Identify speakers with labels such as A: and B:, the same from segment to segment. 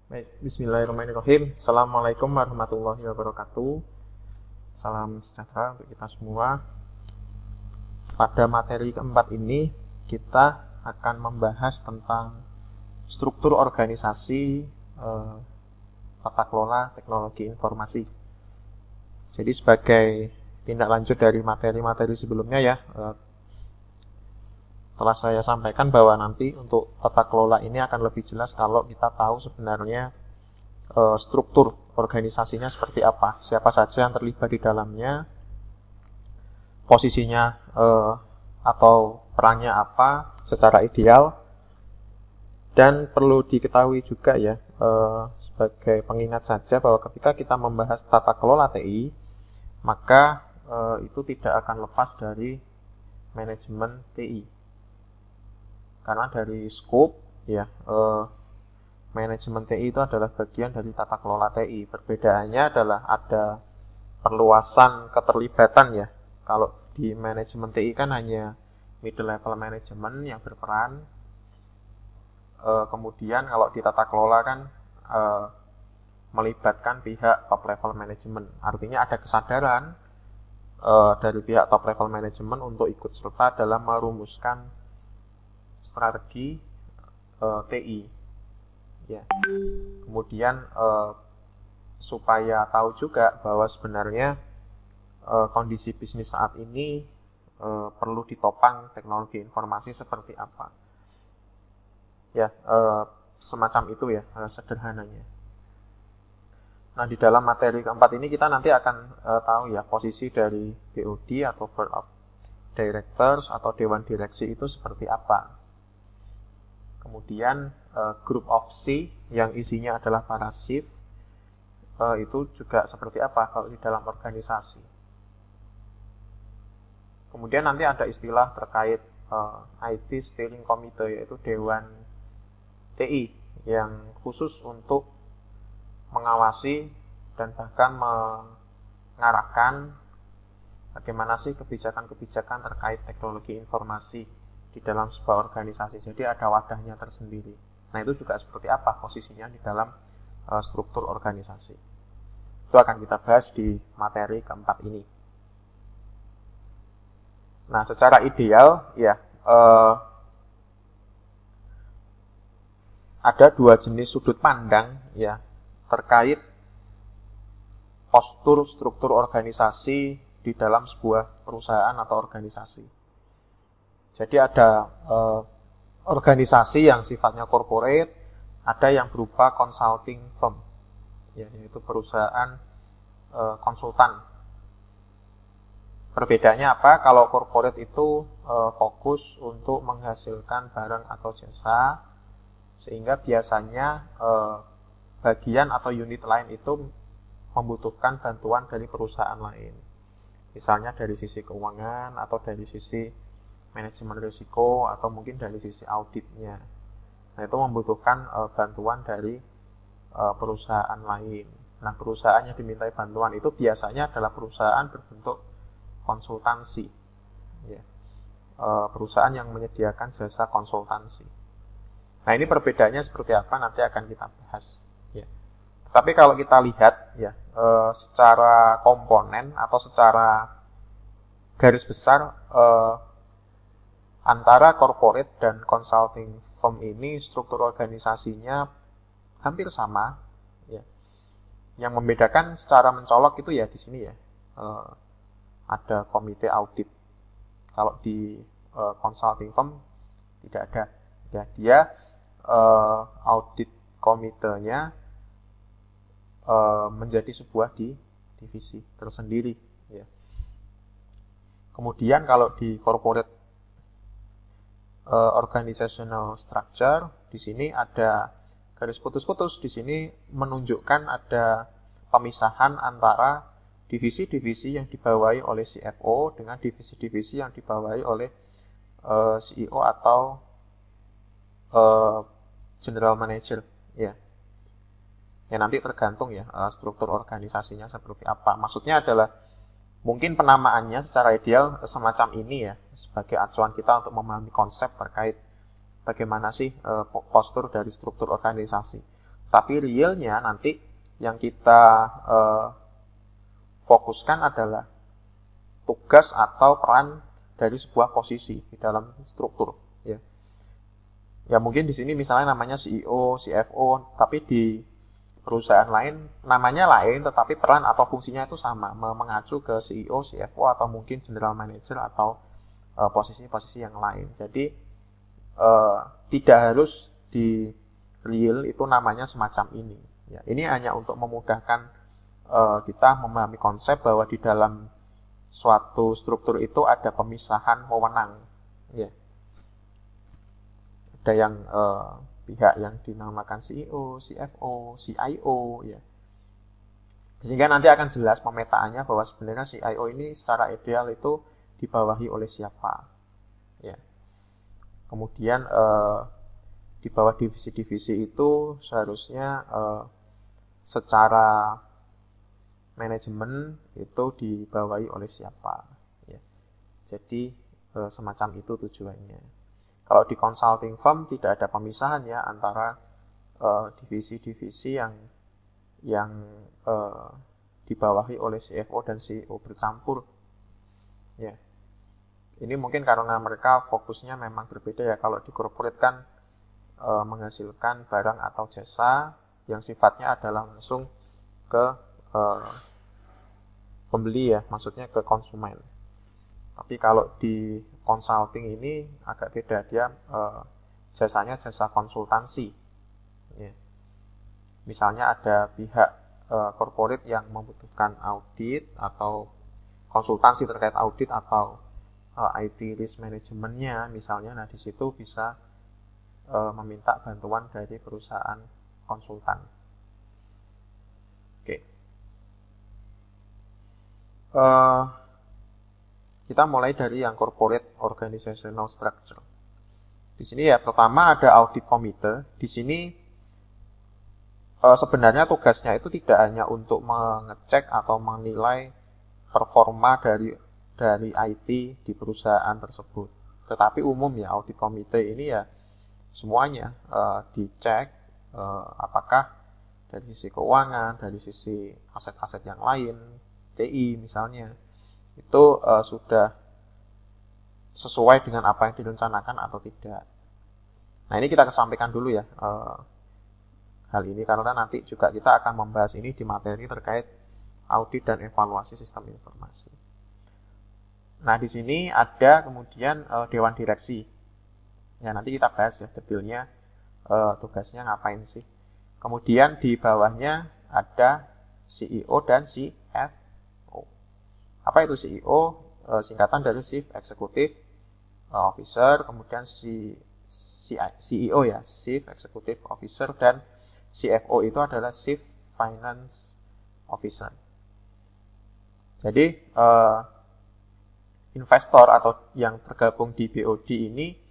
A: Baik, bismillahirrahmanirrahim. Assalamualaikum warahmatullahi wabarakatuh. Salam sejahtera untuk kita semua. Pada materi keempat ini, kita akan membahas tentang struktur organisasi tata kelola teknologi informasi. Jadi sebagai tindak lanjut dari materi-materi sebelumnya ya, telah saya sampaikan bahwa nanti untuk tata kelola ini akan lebih jelas kalau kita tahu sebenarnya struktur organisasinya seperti apa, siapa saja yang terlibat di dalamnya, posisinya atau perannya apa secara ideal. Dan perlu diketahui juga ya, sebagai pengingat saja bahwa ketika kita membahas tata kelola TI, maka itu tidak akan lepas dari manajemen TI. Karena dari scope ya, manajemen TI itu adalah bagian dari tata kelola TI. Perbedaannya adalah ada perluasan keterlibatan ya. Kalau di manajemen TI kan hanya middle level management yang berperan. Kemudian kalau di tata kelola kan melibatkan pihak top level management. Artinya ada kesadaran dari pihak top level management untuk ikut serta dalam merumuskan strategi TI ya. Kemudian supaya tahu juga bahwa sebenarnya kondisi bisnis saat ini perlu ditopang teknologi informasi seperti apa ya, semacam itu ya sederhananya. Nah, di dalam materi keempat ini kita nanti akan tahu ya posisi dari BOD atau Board of Directors atau Dewan Direksi itu seperti apa. Kemudian Group of C yang isinya adalah para shift itu juga seperti apa kalau di dalam organisasi. Kemudian nanti ada istilah terkait IT Steering Committee, yaitu Dewan TI yang khusus untuk mengawasi dan bahkan mengarahkan bagaimana sih kebijakan-kebijakan terkait teknologi informasi di dalam sebuah organisasi. Jadi ada wadahnya tersendiri. Nah, itu juga seperti apa posisinya di dalam struktur organisasi. Itu akan kita bahas di materi keempat ini. Nah, secara ideal ya ada dua jenis sudut pandang ya terkait postur struktur organisasi di dalam sebuah perusahaan atau organisasi. Jadi ada organisasi yang sifatnya corporate, ada yang berupa consulting firm, ya, yaitu perusahaan konsultan. Perbedaannya apa? Kalau corporate itu fokus untuk menghasilkan barang atau jasa, sehingga biasanya bagian atau unit lain itu membutuhkan bantuan dari perusahaan lain. Misalnya dari sisi keuangan atau dari sisi manajemen risiko atau mungkin dari sisi auditnya. Nah, itu membutuhkan bantuan dari perusahaan lain. Nah, perusahaan yang dimintai bantuan itu biasanya adalah perusahaan berbentuk konsultansi ya. Perusahaan yang menyediakan jasa konsultansi. Nah, ini perbedaannya seperti apa nanti akan kita bahas ya. Tapi kalau kita lihat ya secara komponen atau secara garis besar antara corporate dan consulting firm ini struktur organisasinya hampir sama ya. Yang membedakan secara mencolok itu ya di sini ya, ada komite audit. Kalau di consulting firm tidak ada ya, dia audit komitenya menjadi sebuah divisi tersendiri ya. Kemudian kalau di corporate organizational structure, di sini ada garis putus-putus. Di sini menunjukkan ada pemisahan antara divisi-divisi yang dibawahi oleh CFO dengan divisi-divisi yang dibawahi oleh CEO atau general manager ya. Ya nanti tergantung ya struktur organisasinya seperti apa. Maksudnya adalah mungkin penamaannya secara ideal semacam ini ya, sebagai acuan kita untuk memahami konsep terkait bagaimana sih postur dari struktur organisasi. Tapi realnya nanti yang kita fokuskan adalah tugas atau peran dari sebuah posisi di dalam struktur. Ya mungkin di sini misalnya namanya CEO, CFO, tapi di perusahaan lain namanya lain, tetapi peran atau fungsinya itu sama, mengacu ke CEO, CFO, atau mungkin general manager atau posisi-posisi yang lain. Jadi tidak harus di real itu namanya semacam ini. Ya, ini hanya untuk memudahkan kita memahami konsep bahwa di dalam suatu struktur itu ada pemisahan wewenang. Ya. Ada yang pihak yang dinamakan CEO, CFO, CIO, ya. Sehingga nanti akan jelas pemetaannya bahwa sebenarnya CIO ini secara ideal itu dibawahi oleh siapa. Ya. Kemudian di bawah divisi-divisi itu seharusnya secara manajemen itu dibawahi oleh siapa. Ya. Jadi semacam itu tujuannya. Kalau di consulting firm tidak ada pemisahan ya antara divisi-divisi yang dibawahi oleh CFO dan CEO bercampur. Ya. Ini mungkin karena mereka fokusnya memang berbeda ya. Kalau di corporate kan menghasilkan barang atau jasa yang sifatnya adalah langsung ke pembeli ya, maksudnya ke konsumen. Tapi kalau di consulting ini agak beda, dia jasanya jasa konsultansi. Ya. Misalnya ada pihak corporate yang membutuhkan audit atau konsultansi terkait audit atau IT risk manajemennya misalnya, nah di situ bisa meminta bantuan dari perusahaan konsultan. Oke. Kita mulai dari yang corporate organizational structure. Di sini ya pertama ada audit committee. Di sini sebenarnya tugasnya itu tidak hanya untuk mengecek atau menilai performa dari IT di perusahaan tersebut, tetapi umum ya audit committee ini ya semuanya dicek apakah dari sisi keuangan, dari sisi aset-aset yang lain, TI misalnya, itu sudah sesuai dengan apa yang direncanakan atau tidak. Nah ini kita kesampaikan dulu ya hal ini, karena nanti juga kita akan membahas ini di materi terkait audit dan evaluasi sistem informasi. Nah di sini ada kemudian dewan direksi. Ya nanti kita bahas ya detailnya tugasnya ngapain sih. Kemudian di bawahnya ada CEO dan CFO. Apa itu CEO? Singkatan dari Chief Executive Officer, kemudian CEO ya, Chief Executive Officer, dan CFO itu adalah Chief Finance Officer. Jadi investor atau yang tergabung di BOD ini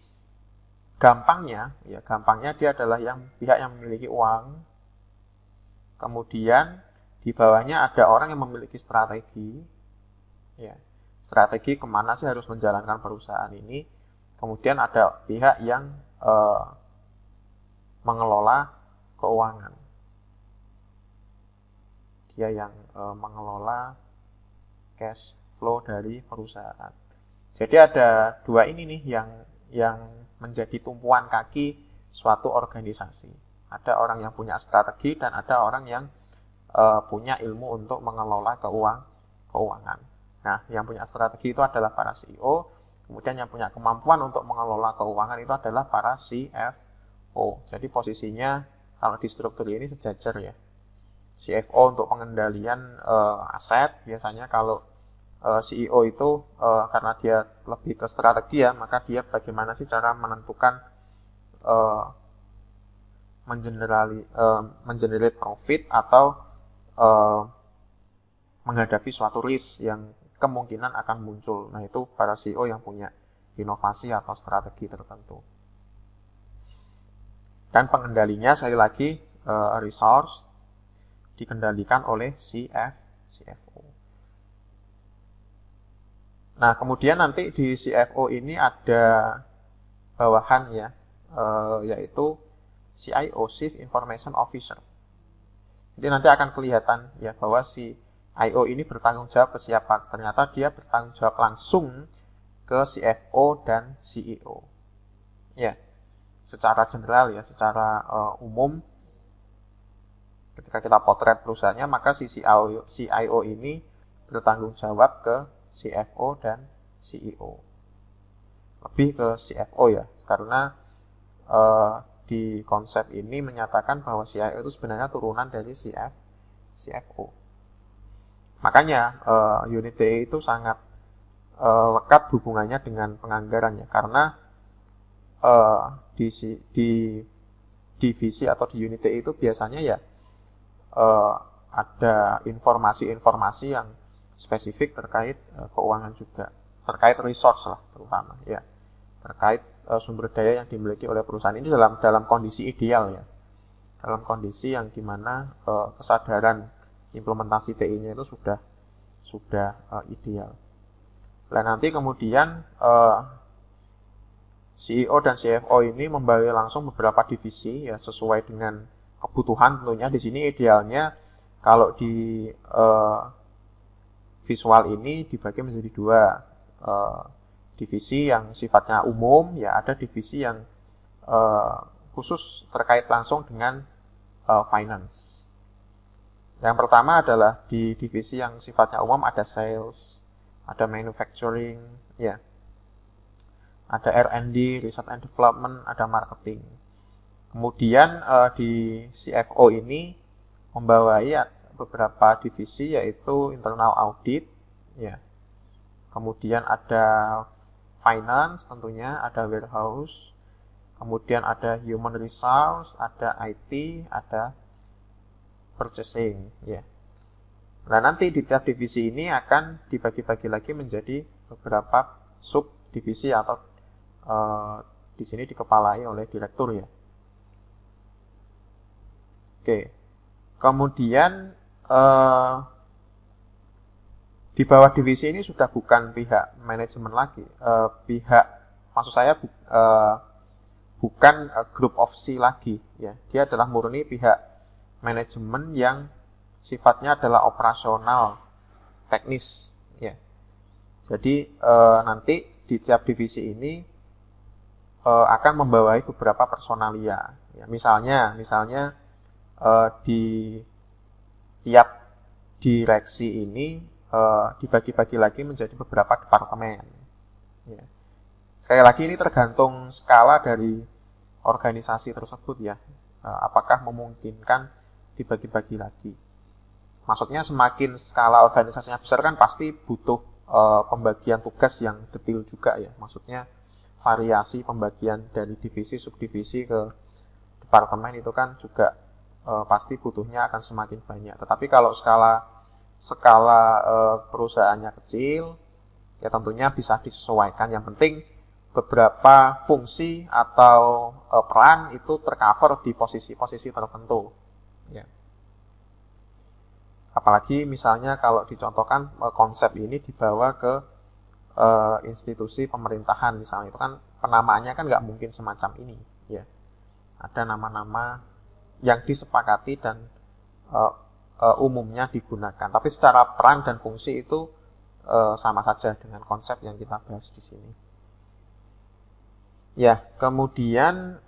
A: gampangnya dia adalah pihak yang memiliki uang. Kemudian di bawahnya ada orang yang memiliki strategi, ya, strategi kemana sih harus menjalankan perusahaan ini. Kemudian ada pihak yang mengelola keuangan, dia yang mengelola cash flow dari perusahaan. Jadi ada dua ini nih yang menjadi tumpuan kaki suatu organisasi. Ada orang yang punya strategi dan ada orang yang punya ilmu untuk mengelola keuangan. Nah, yang punya strategi itu adalah para CEO, kemudian yang punya kemampuan untuk mengelola keuangan itu adalah para CFO. Jadi posisinya kalau di struktur ini sejajar ya. CFO untuk pengendalian aset, biasanya kalau CEO itu karena dia lebih ke strategi ya, maka dia bagaimana sih cara menentukan mengenerate profit atau menghadapi suatu risk yang kemungkinan akan muncul. Nah itu para CEO yang punya inovasi atau strategi tertentu. Dan pengendalinya sekali lagi resource dikendalikan oleh CFO. Nah, kemudian nanti di CFO ini ada bawahan ya, yaitu CIO, Chief Information Officer. Jadi nanti akan kelihatan ya bahwa si IO ini bertanggung jawab ke siapa. Ternyata dia bertanggung jawab langsung ke CFO dan CEO. Ya, secara general ya, secara umum ketika kita potret perusahaannya, maka si CIO ini bertanggung jawab ke CFO dan CEO. Lebih ke CFO ya, karena di konsep ini menyatakan bahwa CIO itu sebenarnya turunan dari CFO. Makanya unit DE itu sangat lekat hubungannya dengan penganggaran ya, karena di divisi atau di unit DE itu biasanya ya ada informasi-informasi yang spesifik terkait keuangan juga, terkait resource lah terutama ya, terkait sumber daya yang dimiliki oleh perusahaan ini dalam kondisi ideal ya, dalam kondisi yang dimana kesadaran implementasi TI-nya itu sudah ideal. Dan nanti kemudian CEO dan CFO ini membagi langsung beberapa divisi ya sesuai dengan kebutuhan tentunya. Di sini idealnya kalau di visual ini dibagi menjadi dua. Divisi yang sifatnya umum, ya ada divisi yang khusus terkait langsung dengan finance. Yang pertama adalah di divisi yang sifatnya umum ada sales, ada manufacturing, ya, ada R&D, research and development, ada marketing. Kemudian di CFO ini membawai beberapa divisi yaitu internal audit, ya. Kemudian ada finance tentunya, ada warehouse, kemudian ada human resource, ada IT, ada purchasing, ya. Nah, nanti di tiap divisi ini akan dibagi-bagi lagi menjadi beberapa subdivisi atau di sini dikepalai oleh direktur ya. Oke. Kemudian di bawah divisi ini sudah bukan pihak manajemen lagi, maksud saya bukan group of C lagi, ya. Dia adalah murni pihak manajemen yang sifatnya adalah operasional, teknis, ya. Jadi nanti di tiap divisi ini akan membawai beberapa personalia, ya. Misalnya di tiap direksi ini dibagi-bagi lagi menjadi beberapa departemen. Ya. Sekali lagi ini tergantung skala dari organisasi tersebut ya. Apakah memungkinkan dibagi-bagi lagi? Maksudnya semakin skala organisasinya besar kan pasti butuh pembagian tugas yang detail juga ya. Maksudnya variasi pembagian dari divisi subdivisi ke departemen itu kan juga pasti butuhnya akan semakin banyak. Tetapi kalau skala perusahaannya kecil, ya tentunya bisa disesuaikan. Yang penting beberapa fungsi atau peran itu tercover di posisi-posisi tertentu. Ya. Apalagi misalnya kalau dicontohkan konsep ini dibawa ke institusi pemerintahan misalnya, itu kan penamaannya kan nggak mungkin semacam ini. Ya. Ada nama-nama yang disepakati dan umumnya digunakan, tapi secara peran dan fungsi itu sama saja dengan konsep yang kita bahas di sini. Ya, kemudian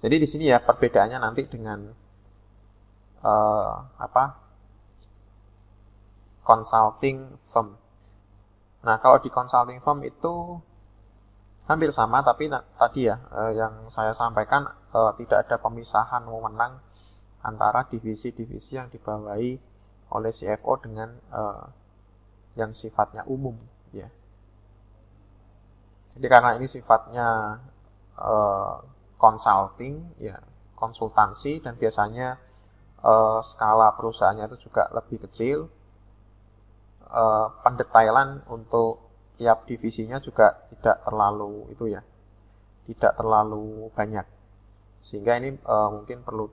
A: jadi di sini ya perbedaannya nanti dengan consulting firm. Nah, kalau di consulting firm itu hampir sama, tapi tadi ya yang saya sampaikan tidak ada pemisahan wewenang antara divisi-divisi yang dibawahi oleh CFO dengan yang sifatnya umum, ya. Jadi karena ini sifatnya consulting, ya, konsultansi, dan biasanya skala perusahaannya itu juga lebih kecil, pendetailan untuk tiap divisinya juga tidak terlalu tidak terlalu banyak, sehingga ini mungkin perlu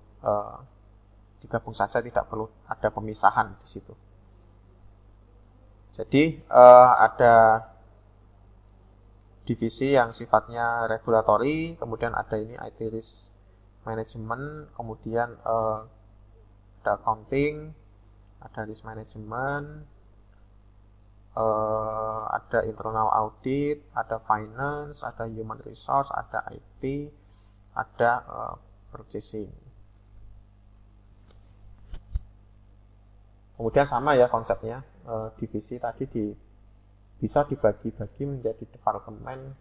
A: digabung saja, tidak perlu ada pemisahan di situ. Jadi ada divisi yang sifatnya regulatory, kemudian ada ini IT risk management, kemudian ada accounting, ada risk management, ada internal audit, ada finance, ada human resource, ada IT, ada purchasing. Kemudian sama ya konsepnya, divisi tadi bisa dibagi-bagi menjadi departemen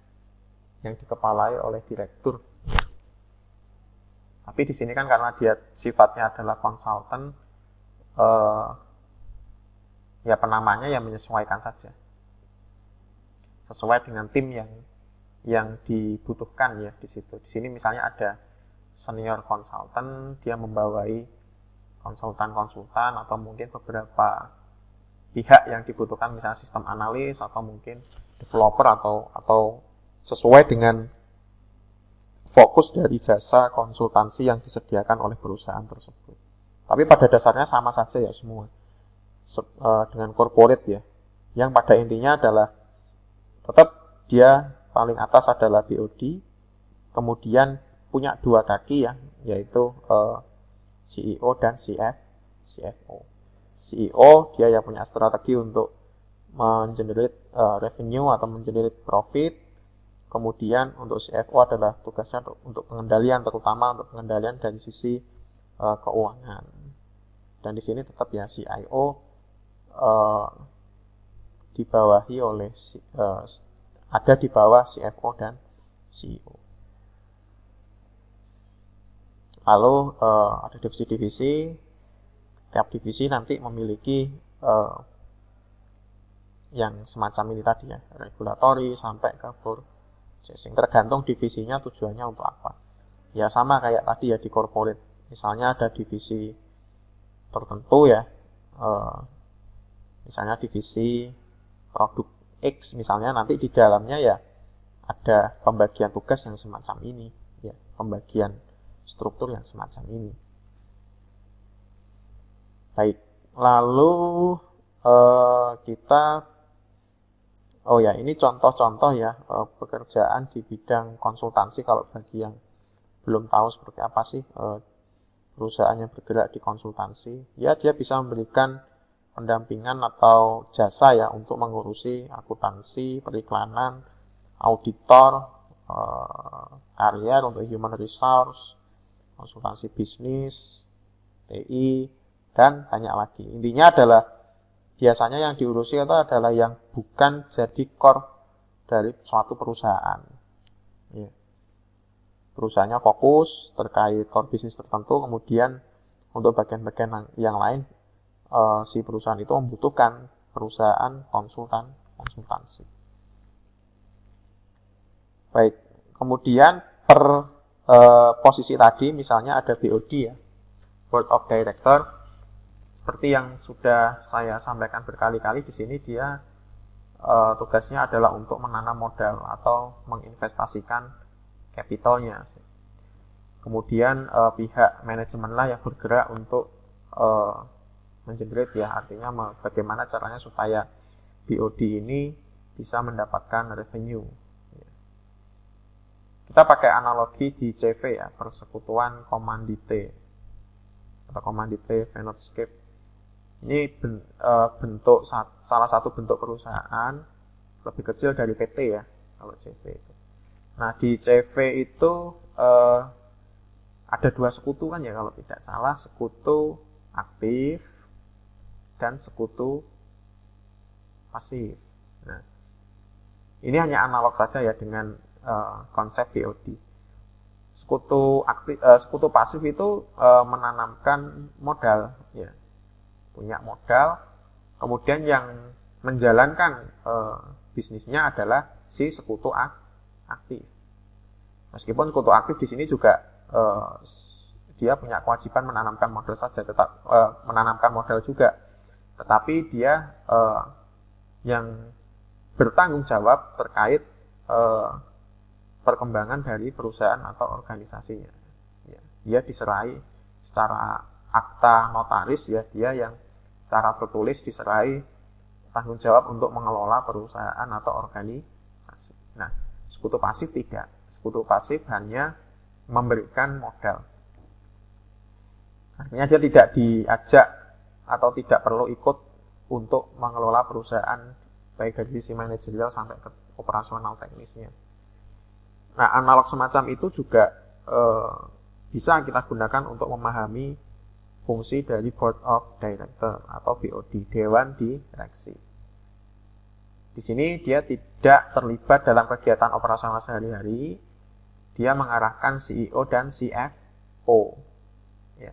A: yang dikepalai oleh direktur. Tapi di sini kan karena dia sifatnya adalah konsultan, ya penamanya yang menyesuaikan saja, sesuai dengan tim yang dibutuhkan ya di situ. Di sini misalnya ada senior konsultan, dia membawai konsultan-konsultan atau mungkin beberapa pihak yang dibutuhkan, misalnya sistem analis atau mungkin developer atau sesuai dengan fokus dari jasa konsultansi yang disediakan oleh perusahaan tersebut. Tapi pada dasarnya sama saja ya semua dengan corporate ya, yang pada intinya adalah tetap dia paling atas adalah BOD, kemudian punya dua kaki ya, yaitu CEO dan CFO. CEO dia yang punya strategi untuk mengenerate revenue atau mengenerate profit. Kemudian untuk CFO adalah tugasnya untuk pengendalian, terutama untuk pengendalian dari sisi keuangan. Dan di sini tetap ya CIO dibawahi oleh ada di bawah CFO dan CEO. Lalu ada divisi-divisi. Tiap divisi nanti memiliki yang semacam ini tadi ya, regulatory sampai ke purchasing. Tergantung divisinya tujuannya untuk apa. Ya sama kayak tadi ya di corporate. Misalnya ada divisi tertentu ya, misalnya divisi produk X misalnya, nanti di dalamnya ya ada pembagian tugas yang semacam ini, ya pembagian struktur yang semacam ini. Baik, lalu kita ini contoh-contoh ya pekerjaan di bidang konsultansi. Kalau bagi yang belum tahu seperti apa sih perusahaan yang bergerak di konsultansi, ya dia bisa memberikan pendampingan atau jasa ya untuk mengurusi akuntansi, periklanan, auditor, karier untuk human resource, konsultansi bisnis, TI, dan banyak lagi. Intinya adalah biasanya yang diurusi itu adalah yang bukan jadi core dari suatu perusahaan. Ya. Perusahaannya fokus terkait core bisnis tertentu, kemudian untuk bagian-bagian yang lain si perusahaan itu membutuhkan perusahaan konsultansi. Baik, kemudian per posisi tadi misalnya ada BOD ya, Board of Director. Seperti yang sudah saya sampaikan berkali-kali di sini, dia tugasnya adalah untuk menanam modal atau menginvestasikan capitalnya. Kemudian pihak manajemen lah yang bergerak untuk mengenerate ya, artinya bagaimana caranya supaya BOD ini bisa mendapatkan revenue. Kita pakai analogi di CV ya, persekutuan komandite atau komandite Vennotscape. Ini bentuk salah satu bentuk perusahaan lebih kecil dari PT ya kalau CV itu. Nah di CV itu ada dua sekutu kan ya kalau tidak salah, sekutu aktif dan sekutu pasif. Nah ini hanya analog saja ya dengan konsep BOD. Sekutu pasif itu menanamkan modal ya, punya modal, kemudian yang menjalankan bisnisnya adalah si sekutu aktif. Meskipun sekutu aktif di sini juga dia punya kewajiban menanamkan modal saja, tetap menanamkan modal juga, tetapi dia yang bertanggung jawab terkait perkembangan dari perusahaan atau organisasinya. Ya, dia diserai secara akta notaris ya, dia yang secara tertulis diserai tanggung jawab untuk mengelola perusahaan atau organisasi. Nah, Sekutu pasif tidak. Sekutu pasif hanya memberikan modal. Artinya dia tidak diajak atau tidak perlu ikut untuk mengelola perusahaan baik dari sisi manajerial sampai ke operasional teknisnya. Nah, analog semacam itu juga bisa kita gunakan untuk memahami fungsi dari Board of Director atau BOD, Dewan Direksi. Di sini dia tidak terlibat dalam kegiatan operasional sehari-hari, dia mengarahkan CEO dan CFO. Ya.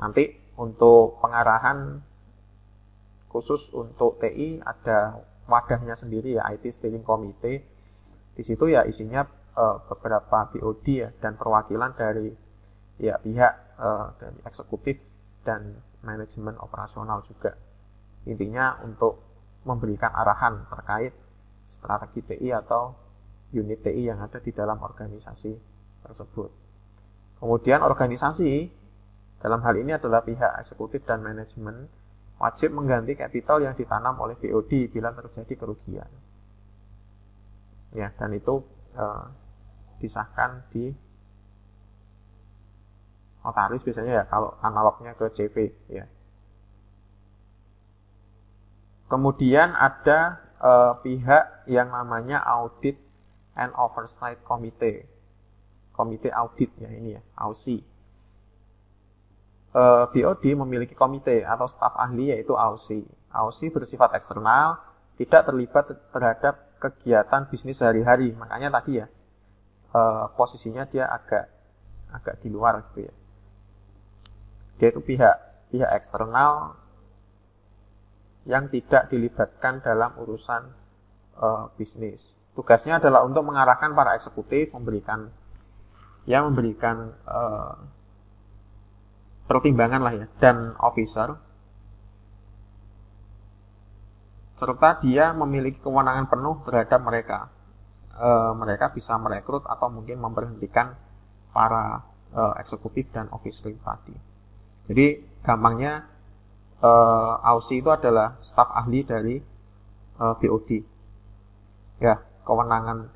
A: Nanti untuk pengarahan khusus untuk TI ada wadahnya sendiri ya, IT Steering Committee. Di situ ya isinya beberapa BOD ya dan perwakilan dari ya pihak dari eksekutif dan manajemen operasional juga. Intinya untuk memberikan arahan terkait strategi TI atau unit TI yang ada di dalam organisasi tersebut. Kemudian organisasi dalam hal ini adalah pihak eksekutif dan manajemen wajib mengganti kapital yang ditanam oleh BOD bila terjadi kerugian. Ya, dan itu disahkan di notaris biasanya ya kalau analognya ke CV ya. Kemudian ada pihak yang namanya Audit and Oversight Committee. Komite audit ya ini ya, AOC. BOD memiliki komite atau staf ahli yaitu AOC. AOC bersifat eksternal, tidak terlibat terhadap kegiatan bisnis sehari-hari. Makanya tadi ya posisinya dia agak di luar gitu ya. Dia itu pihak eksternal yang tidak dilibatkan dalam urusan bisnis. Tugasnya adalah untuk mengarahkan para eksekutif, memberikan pertimbangan lah ya, dan officer, serta dia memiliki kewenangan penuh terhadap mereka. Mereka bisa merekrut atau mungkin memberhentikan para eksekutif dan officer tadi. Jadi gampangnya AOC itu adalah staf ahli dari BOD. Ya, kewenangan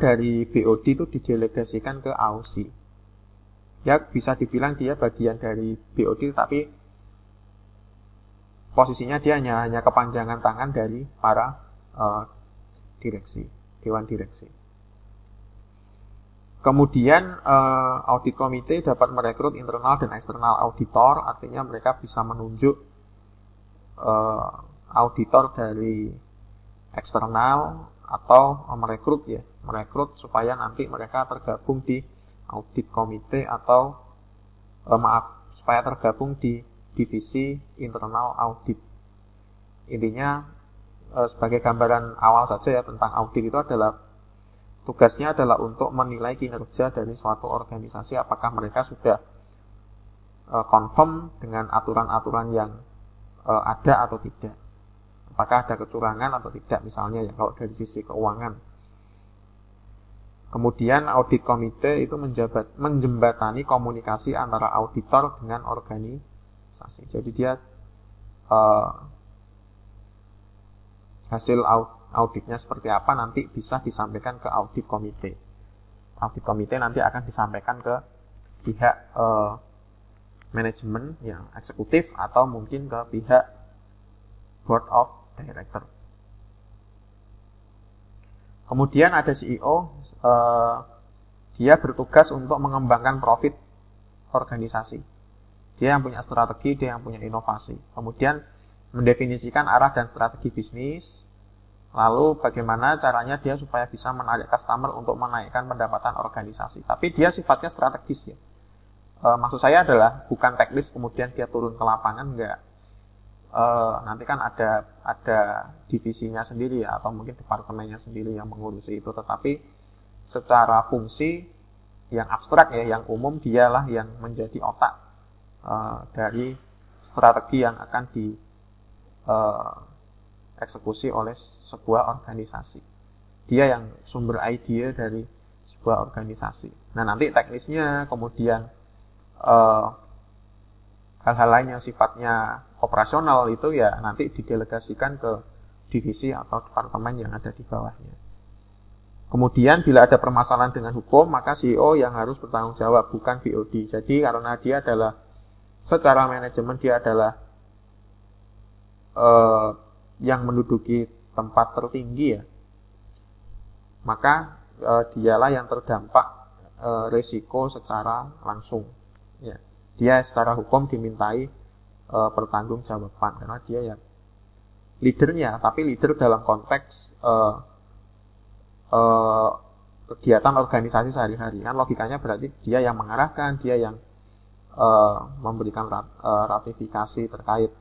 A: dari BOD itu didelegasikan ke AOC. Ya, bisa dibilang dia bagian dari BOD, tapi posisinya dia hanya kepanjangan tangan dari para direksi, dewan direksi. Kemudian audit komite dapat merekrut internal dan eksternal auditor, artinya mereka bisa menunjuk auditor dari eksternal atau merekrut supaya nanti mereka tergabung di audit komite atau supaya tergabung di divisi internal audit. Intinya sebagai gambaran awal saja ya tentang audit itu adalah tugasnya adalah untuk menilai kinerja dari suatu organisasi apakah mereka sudah confirm dengan aturan-aturan yang ada atau tidak. Apakah ada kecurangan atau tidak misalnya ya kalau dari sisi keuangan. Kemudian audit komite itu menjembatani komunikasi antara auditor dengan organisasi. Jadi dia hasil auditnya seperti apa nanti bisa disampaikan ke audit komite. Audit komite nanti akan disampaikan ke pihak manajemen yang eksekutif atau mungkin ke pihak board of director. Kemudian ada CEO, dia bertugas untuk mengembangkan profit organisasi. Dia yang punya strategi, dia yang punya inovasi. Kemudian mendefinisikan arah dan strategi bisnis. Lalu bagaimana caranya dia supaya bisa menarik customer untuk menaikkan pendapatan organisasi. Tapi dia sifatnya strategis ya. Maksud saya adalah bukan teknis kemudian dia turun ke lapangan, enggak. Nanti kan ada divisinya sendiri ya, atau mungkin departemennya sendiri yang mengurusi itu. Tetapi secara fungsi yang abstrak ya, yang umum dialah yang menjadi otak dari strategi yang akan eksekusi oleh sebuah organisasi. Dia yang sumber ide dari sebuah organisasi. Nah nanti teknisnya kemudian hal-hal lain yang sifatnya operasional itu ya nanti didelegasikan ke divisi atau departemen yang ada di bawahnya. Kemudian bila ada permasalahan dengan hukum, maka CEO yang harus bertanggung jawab, bukan BOD. Jadi karena dia adalah secara manajemen dia adalah yang menduduki tempat tertinggi ya, maka dialah yang terdampak risiko secara langsung. Ya, dia secara hukum dimintai pertanggungjawaban karena dia ya leadernya, tapi leader dalam konteks kegiatan organisasi sehari-hari. Kan logikanya berarti dia yang mengarahkan, dia yang memberikan ratifikasi terkait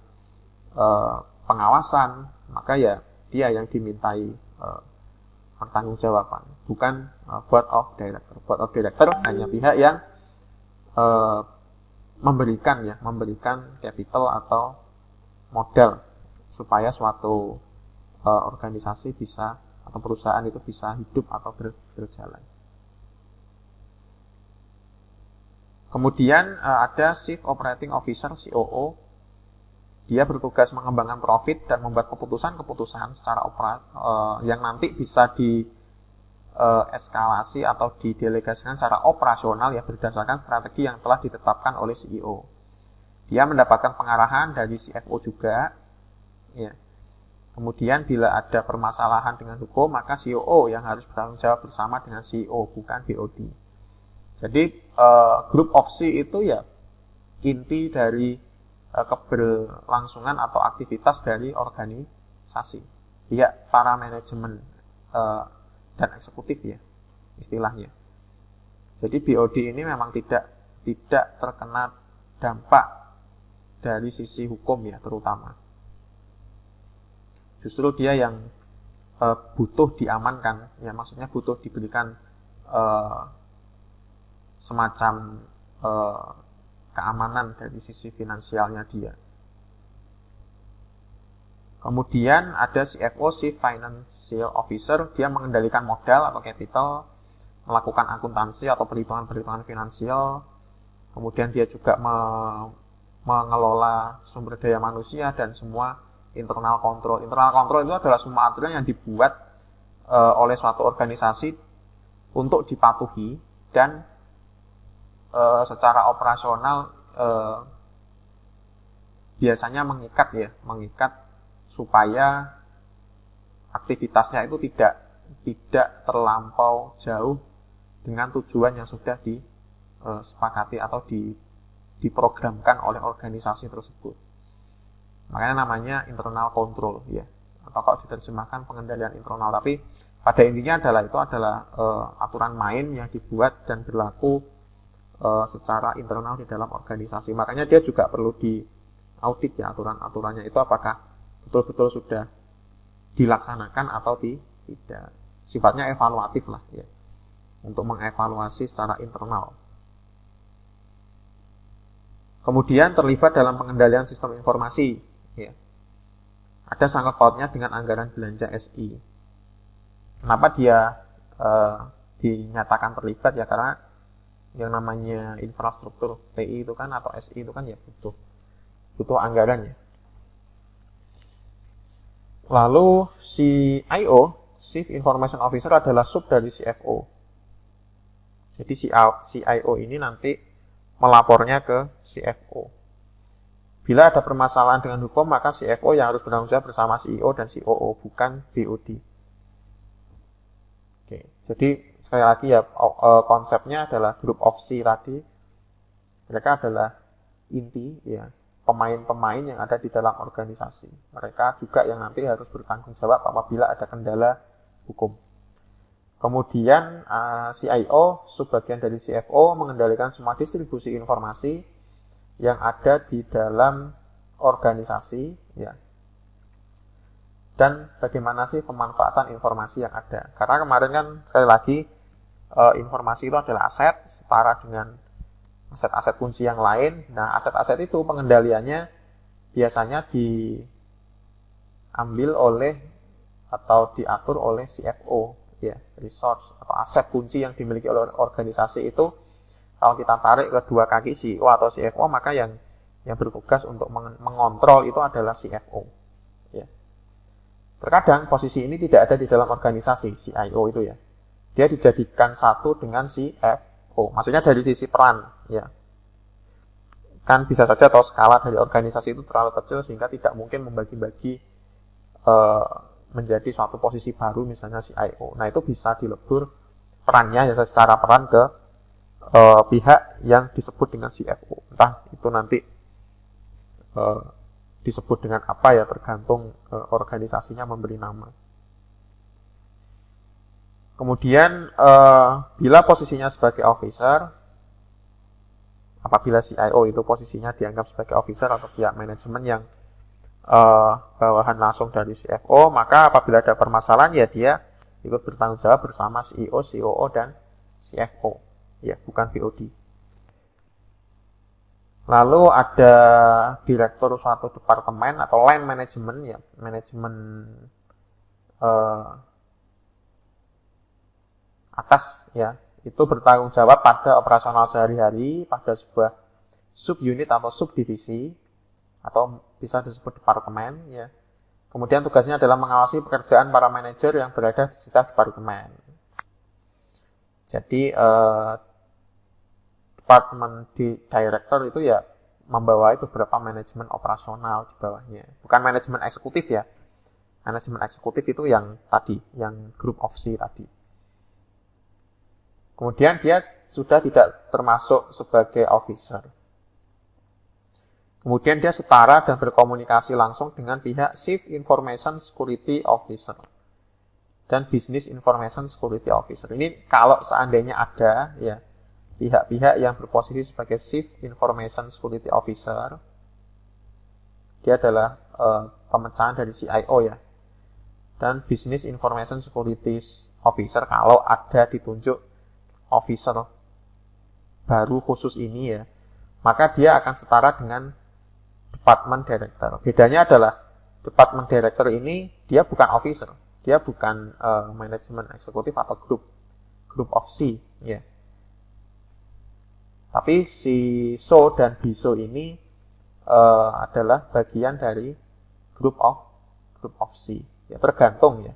A: pengawasan, maka ya dia yang dimintai pertanggungjawaban, bukan board of director. Board of director hanya pihak yang memberikan capital atau modal supaya suatu organisasi bisa atau perusahaan itu bisa hidup atau berjalan. Kemudian ada Chief Operating Officer (COO). Dia bertugas mengembangkan profit dan membuat keputusan-keputusan secara yang nanti bisa eskalasi atau didelegasikan secara operasional ya berdasarkan strategi yang telah ditetapkan oleh CEO. Dia mendapatkan pengarahan dari CFO juga. Ya. Kemudian bila ada permasalahan dengan hukum, maka COO yang harus bertanggung jawab bersama dengan CEO, bukan BOD. Jadi Group of C itu ya inti dari keberlangsungan atau aktivitas dari organisasi. Ya, para manajemen dan eksekutif ya istilahnya. Jadi BOD ini memang tidak terkena dampak dari sisi hukum ya terutama. Justru dia yang butuh diamankan, ya maksudnya butuh diberikan semacam keamanan dari sisi finansialnya dia. Kemudian ada CFO, Chief Financial Officer, dia mengendalikan modal atau capital, melakukan akuntansi atau perhitungan-perhitungan finansial. Kemudian dia juga mengelola sumber daya manusia dan semua internal control. Internal control itu adalah semua aturan yang dibuat oleh suatu organisasi untuk dipatuhi dan secara operasional biasanya mengikat supaya aktivitasnya itu tidak terlampau jauh dengan tujuan yang sudah disepakati atau diprogramkan oleh organisasi tersebut. Makanya namanya internal control ya, atau kalau diterjemahkan pengendalian internal. Tapi pada intinya aturan main yang dibuat dan berlaku secara internal di dalam organisasi. Makanya dia juga perlu diaudit ya aturan-aturannya itu apakah betul-betul sudah dilaksanakan atau tidak. Sifatnya evaluatif lah ya, untuk mengevaluasi secara internal. Kemudian terlibat dalam pengendalian sistem informasi. Ya. Ada sangkut pautnya dengan anggaran belanja SI. Kenapa dia dinyatakan terlibat ya, karena yang namanya infrastruktur TI itu kan atau SI itu kan ya butuh anggaran ya. Lalu CIO, Chief Information Officer, adalah sub dari CFO. Jadi CIO ini nanti melapornya ke CFO. Bila ada permasalahan dengan hukum, maka CFO yang harus bertanggung jawab bersama CEO dan COO, bukan BOD. Oke, jadi sekali lagi ya, konsepnya adalah Group of C tadi. Mereka adalah inti ya, pemain-pemain yang ada di dalam organisasi. Mereka juga yang nanti harus bertanggung jawab apabila ada kendala hukum. Kemudian CIO, subbagian dari CFO, mengendalikan semua distribusi informasi yang ada di dalam organisasi ya. Dan bagaimana sih pemanfaatan informasi yang ada? Karena kemarin kan sekali lagi informasi itu adalah aset setara dengan aset-aset kunci yang lain. Nah, aset-aset itu pengendaliannya biasanya diambil oleh atau diatur oleh CFO ya, resource atau aset kunci yang dimiliki oleh organisasi itu. Kalau kita tarik kedua kaki CEO atau CFO, maka yang bertugas untuk mengontrol itu adalah CFO. Ya. Terkadang posisi ini tidak ada di dalam organisasi CIO itu ya. Dia dijadikan satu dengan CFO. Maksudnya dari sisi peran ya. Kan bisa saja atau skala dari organisasi itu terlalu kecil sehingga tidak mungkin membagi-bagi menjadi suatu posisi baru misalnya CIO. Nah, itu bisa dilebur perannya ya secara peran ke pihak yang disebut dengan CFO. Entah itu nanti disebut dengan apa ya, tergantung organisasinya memberi nama. Kemudian bila posisinya sebagai officer, apabila CIO itu posisinya dianggap sebagai officer atau pihak manajemen yang bawahan langsung dari CFO, maka apabila ada permasalahan ya dia ikut bertanggung jawab bersama CEO, COO, dan CFO, ya bukan VOD. Lalu ada direktur suatu departemen atau line management ya, manajemen atas ya, itu bertanggung jawab pada operasional sehari-hari pada sebuah subunit atau subdivisi atau bisa disebut departemen ya. Kemudian tugasnya adalah mengawasi pekerjaan para manajer yang berada di setiap departemen. Jadi departemen di director itu ya membawai beberapa manajemen operasional di bawahnya. Bukan manajemen eksekutif ya. Manajemen eksekutif itu yang tadi, yang group of C tadi. Kemudian dia sudah tidak termasuk sebagai officer. Kemudian dia setara dan berkomunikasi langsung dengan pihak Chief Information Security Officer dan Business Information Security Officer. Ini kalau seandainya ada ya pihak-pihak yang berposisi sebagai Chief Information Security Officer, dia adalah pemecahan dari CIO ya, dan Business Information Security Officer kalau ada ditunjuk officer baru khusus ini ya, maka dia akan setara dengan Department Director. Bedanya adalah Department Director ini dia bukan officer, dia bukan manajemen eksekutif atau group of C ya. Tapi si SO dan BISO ini adalah bagian dari group of C. Ya, tergantung ya.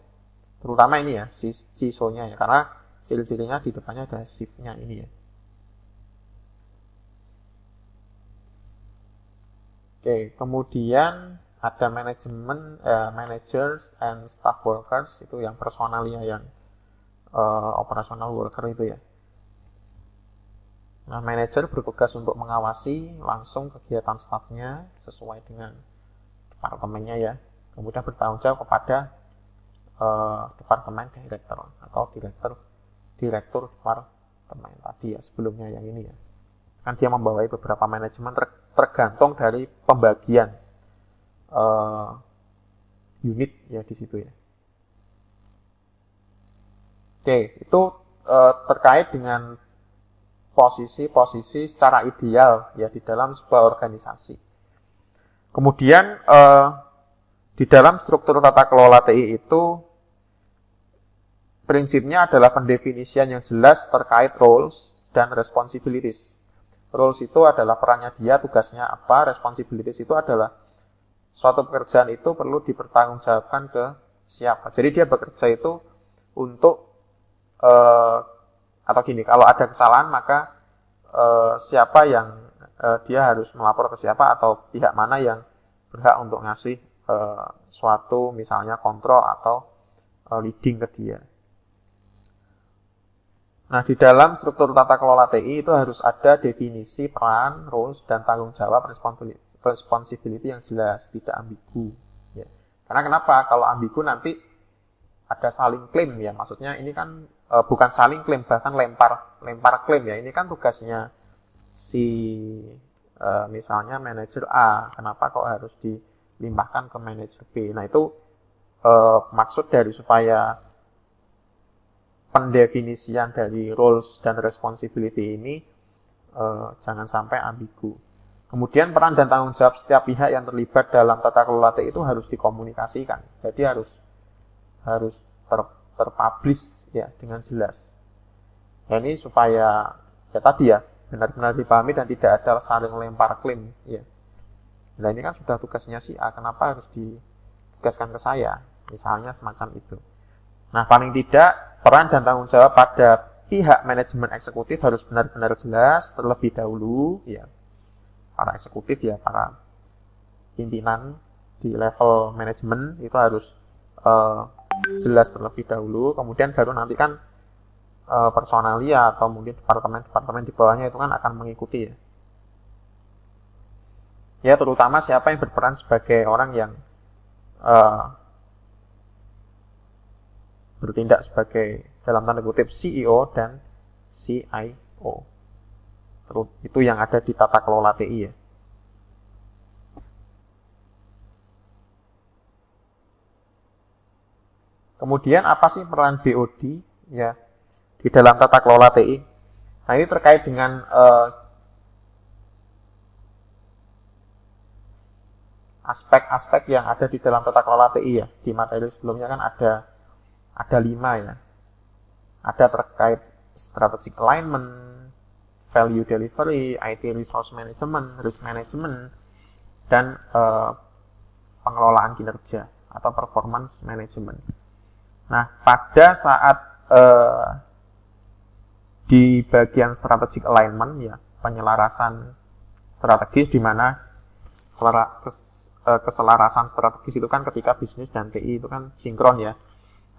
A: Terutama ini ya, si CISO-nya ya, karena ciri-cirinya di depannya ada shift-nya ini ya. Oke, kemudian ada manajemen, managers and staff workers, itu yang personalnya, yang operational worker itu ya. Nah, manajer bertugas untuk mengawasi langsung kegiatan stafnya sesuai dengan departemennya ya. Kemudian bertanggung jawab kepada departemen director atau direktur departemen tadi ya, sebelumnya yang ini ya. Kan dia membawai beberapa manajemen tergantung dari pembagian unit ya di situ ya. Oke, itu terkait dengan posisi-posisi secara ideal ya di dalam sebuah organisasi. Kemudian di dalam struktur tata kelola TI itu prinsipnya adalah pendefinisian yang jelas terkait roles dan responsibilities. Roles itu adalah perannya dia, tugasnya apa, responsibilities itu adalah suatu pekerjaan itu perlu dipertanggungjawabkan ke siapa. Jadi dia bekerja itu untuk atau gini, kalau ada kesalahan maka siapa yang dia harus melapor ke siapa atau pihak mana yang berhak untuk ngasih suatu misalnya kontrol atau leading ke dia. Nah, di dalam struktur tata kelola TI itu harus ada definisi peran, roles, dan tanggung jawab responsibility yang jelas, tidak ambigu. Ya. Karena kenapa? Kalau ambigu nanti ada saling klaim ya, maksudnya ini kan bukan saling klaim, bahkan lempar klaim ya. Ini kan tugasnya si misalnya manajer A, kenapa kok harus dilimpahkan ke manajer B. Nah, itu maksud dari supaya pendefinisian dari roles dan responsibility ini jangan sampai ambigu. Kemudian peran dan tanggung jawab setiap pihak yang terlibat dalam tata kelola TI itu harus dikomunikasikan. Jadi harus terpublish ya dengan jelas. Ya, ini supaya ya tadi ya benar-benar dipahami dan tidak ada saling lempar klaim ya. Nah, ini kan sudah tugasnya si A, kenapa harus ditugaskan ke saya? Misalnya semacam itu. Nah, paling tidak peran dan tanggung jawab pada pihak manajemen eksekutif harus benar-benar jelas terlebih dahulu, ya. Para eksekutif, ya, para pimpinan di level manajemen itu harus jelas terlebih dahulu. Kemudian baru nanti kan personalia atau mungkin departemen-departemen di bawahnya itu kan akan mengikuti, ya. Ya, terutama siapa yang berperan sebagai orang yang bertindak sebagai dalam tanda kutip CEO dan CIO. Terus itu yang ada di tata kelola TI, ya. Kemudian apa sih peran BOD, ya, di dalam tata kelola TI? Nah, ini terkait dengan aspek-aspek yang ada di dalam tata kelola TI, ya. Di materi sebelumnya kan ada 5, ya. Ada terkait strategic alignment, value delivery, IT resource management, risk management, dan pengelolaan kinerja atau performance management. Nah, pada saat di bagian strategic alignment, ya, penyelarasan strategis, di mana keselarasan strategis itu kan ketika bisnis dan TI itu kan sinkron, ya.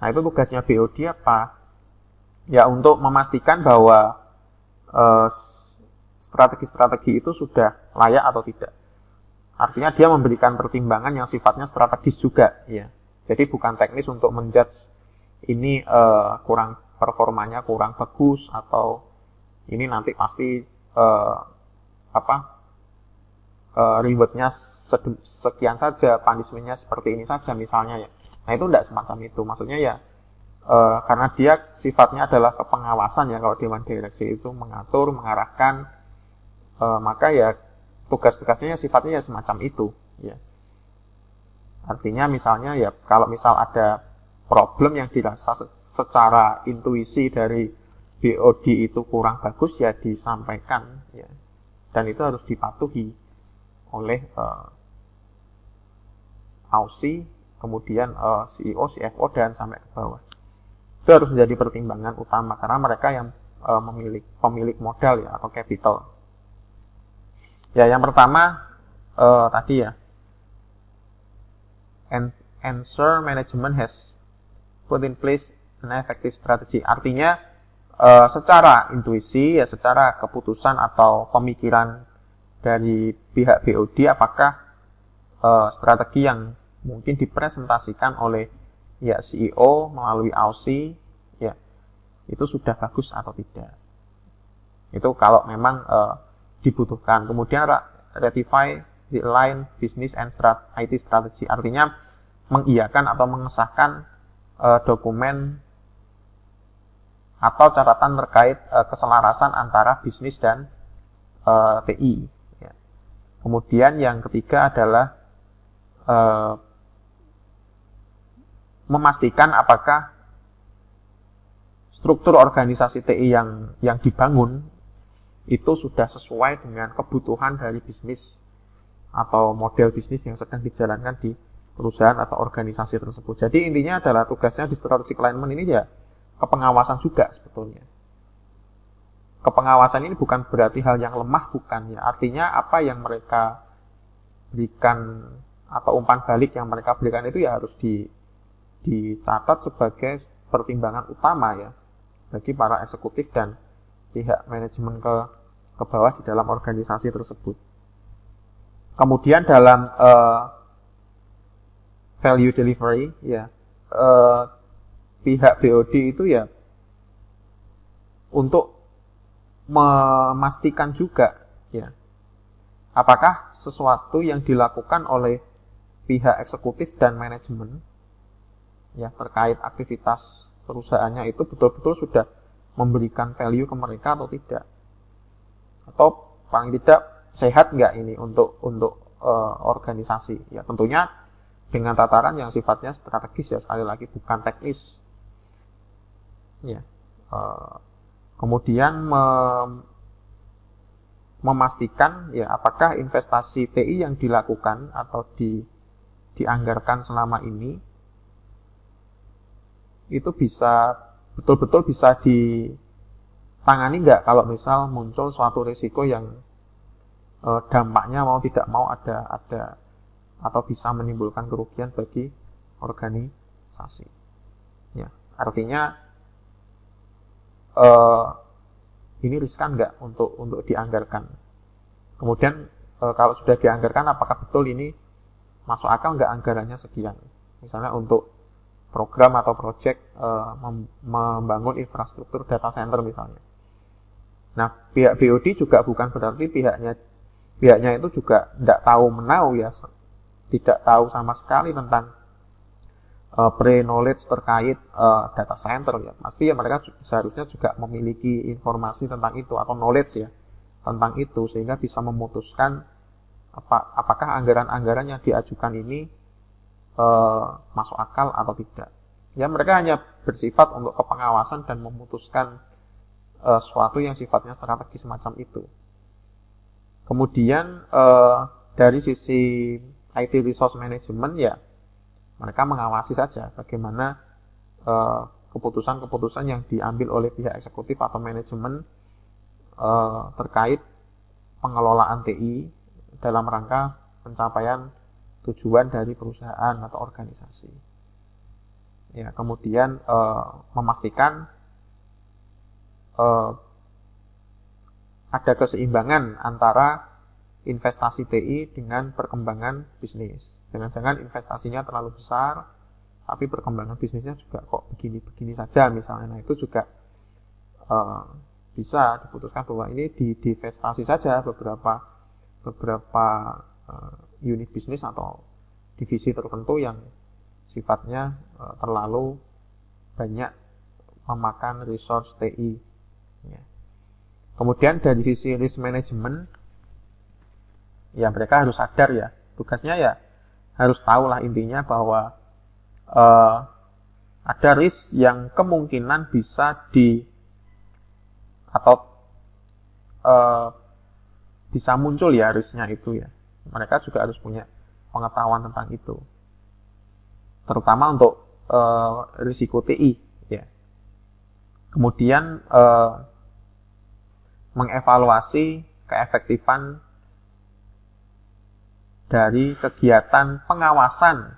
A: Nah, itu tugasnya BOD apa? Ya, untuk memastikan bahwa strategi-strategi itu sudah layak atau tidak. Artinya dia memberikan pertimbangan yang sifatnya strategis juga, ya. Jadi bukan teknis untuk menjudge ini kurang performanya kurang bagus atau ini nanti pasti rewardnya sekian saja, punishment-nya seperti ini saja misalnya, ya. Nah, itu tidak semacam itu. Maksudnya, ya, karena dia sifatnya adalah kepengawasan, ya. Kalau dewan direksi itu mengatur, mengarahkan, maka ya tugas-tugasnya sifatnya ya semacam itu, ya. Artinya misalnya, ya, kalau misal ada problem yang dirasa secara intuisi dari BOD itu kurang bagus, ya disampaikan, ya. Dan itu harus dipatuhi oleh AUSI, kemudian CEO, CFO, dan sampai ke bawah. Itu harus menjadi pertimbangan utama karena mereka yang pemilik modal, ya, atau capital. Ya, yang pertama tadi, ya, ensure management has put in place an effective strategy. Artinya secara intuisi, ya, secara keputusan atau pemikiran dari pihak BOD, apakah strategi yang mungkin dipresentasikan oleh, ya, CEO melalui AUSI, ya, itu sudah bagus atau tidak. Itu kalau memang dibutuhkan. Kemudian ratify the line business and IT strategy, artinya mengiyakan atau mengesahkan dokumen atau catatan terkait keselarasan antara bisnis dan TI, ya. Kemudian yang ketiga adalah memastikan apakah struktur organisasi TI yang dibangun itu sudah sesuai dengan kebutuhan dari bisnis atau model bisnis yang sedang dijalankan di perusahaan atau organisasi tersebut. Jadi intinya adalah tugasnya di strategic alignment ini, ya, kepengawasan juga sebetulnya. Kepengawasan ini bukan berarti hal yang lemah, bukan, ya. Artinya apa yang mereka berikan atau umpan balik yang mereka berikan itu, ya, harus dicatat sebagai pertimbangan utama, ya, bagi para eksekutif dan pihak manajemen ke bawah di dalam organisasi tersebut. Kemudian dalam value delivery, ya, pihak BOD itu, ya, untuk memastikan juga, ya, apakah sesuatu yang dilakukan oleh pihak eksekutif dan manajemen, ya, terkait aktivitas perusahaannya itu betul-betul sudah memberikan value ke mereka atau tidak, atau paling tidak sehat nggak ini untuk organisasi, ya. Tentunya dengan tataran yang sifatnya strategis, ya, sekali lagi bukan teknis, ya. Kemudian memastikan, ya, apakah investasi TI yang dilakukan atau dianggarkan selama ini itu bisa betul-betul bisa ditangani nggak kalau misal muncul suatu risiko yang dampaknya mau tidak mau ada atau bisa menimbulkan kerugian bagi organisasi. Ya, artinya ini riskan nggak untuk dianggarkan. Kemudian kalau sudah dianggarkan, apakah betul ini masuk akal nggak anggarannya sekian? Misalnya untuk program atau proyek membangun infrastruktur data center misalnya. Nah, pihak BOD juga bukan berarti pihaknya itu juga tidak tahu menau ya, tidak tahu sama sekali tentang pre-knowledge terkait data center ya. Pasti ya mereka seharusnya juga memiliki informasi tentang itu atau knowledge ya tentang itu, sehingga bisa memutuskan apakah anggaran-anggaran yang diajukan ini masuk akal atau tidak. Ya, mereka hanya bersifat untuk kepengawasan dan memutuskan sesuatu yang sifatnya strategis semacam itu. Kemudian dari sisi IT resource management ya, mereka mengawasi saja bagaimana keputusan-keputusan yang diambil oleh pihak eksekutif atau manajemen terkait pengelolaan TI dalam rangka pencapaian tujuan dari perusahaan atau organisasi. Ya, kemudian memastikan ada keseimbangan antara investasi TI dengan perkembangan bisnis. Jangan-jangan investasinya terlalu besar, tapi perkembangan bisnisnya juga kok begini-begini saja misalnya. Nah, itu juga bisa diputuskan bahwa ini divestasi saja beberapa unit bisnis atau divisi tertentu yang sifatnya terlalu banyak memakan resource TI. Ya. Kemudian dari sisi risk management, ya mereka harus sadar ya, tugasnya ya harus tahu lah intinya bahwa ada risk yang kemungkinan bisa bisa muncul ya risknya itu ya. Mereka juga harus punya pengetahuan tentang itu, terutama untuk risiko TI ya. Kemudian mengevaluasi keefektifan dari kegiatan pengawasan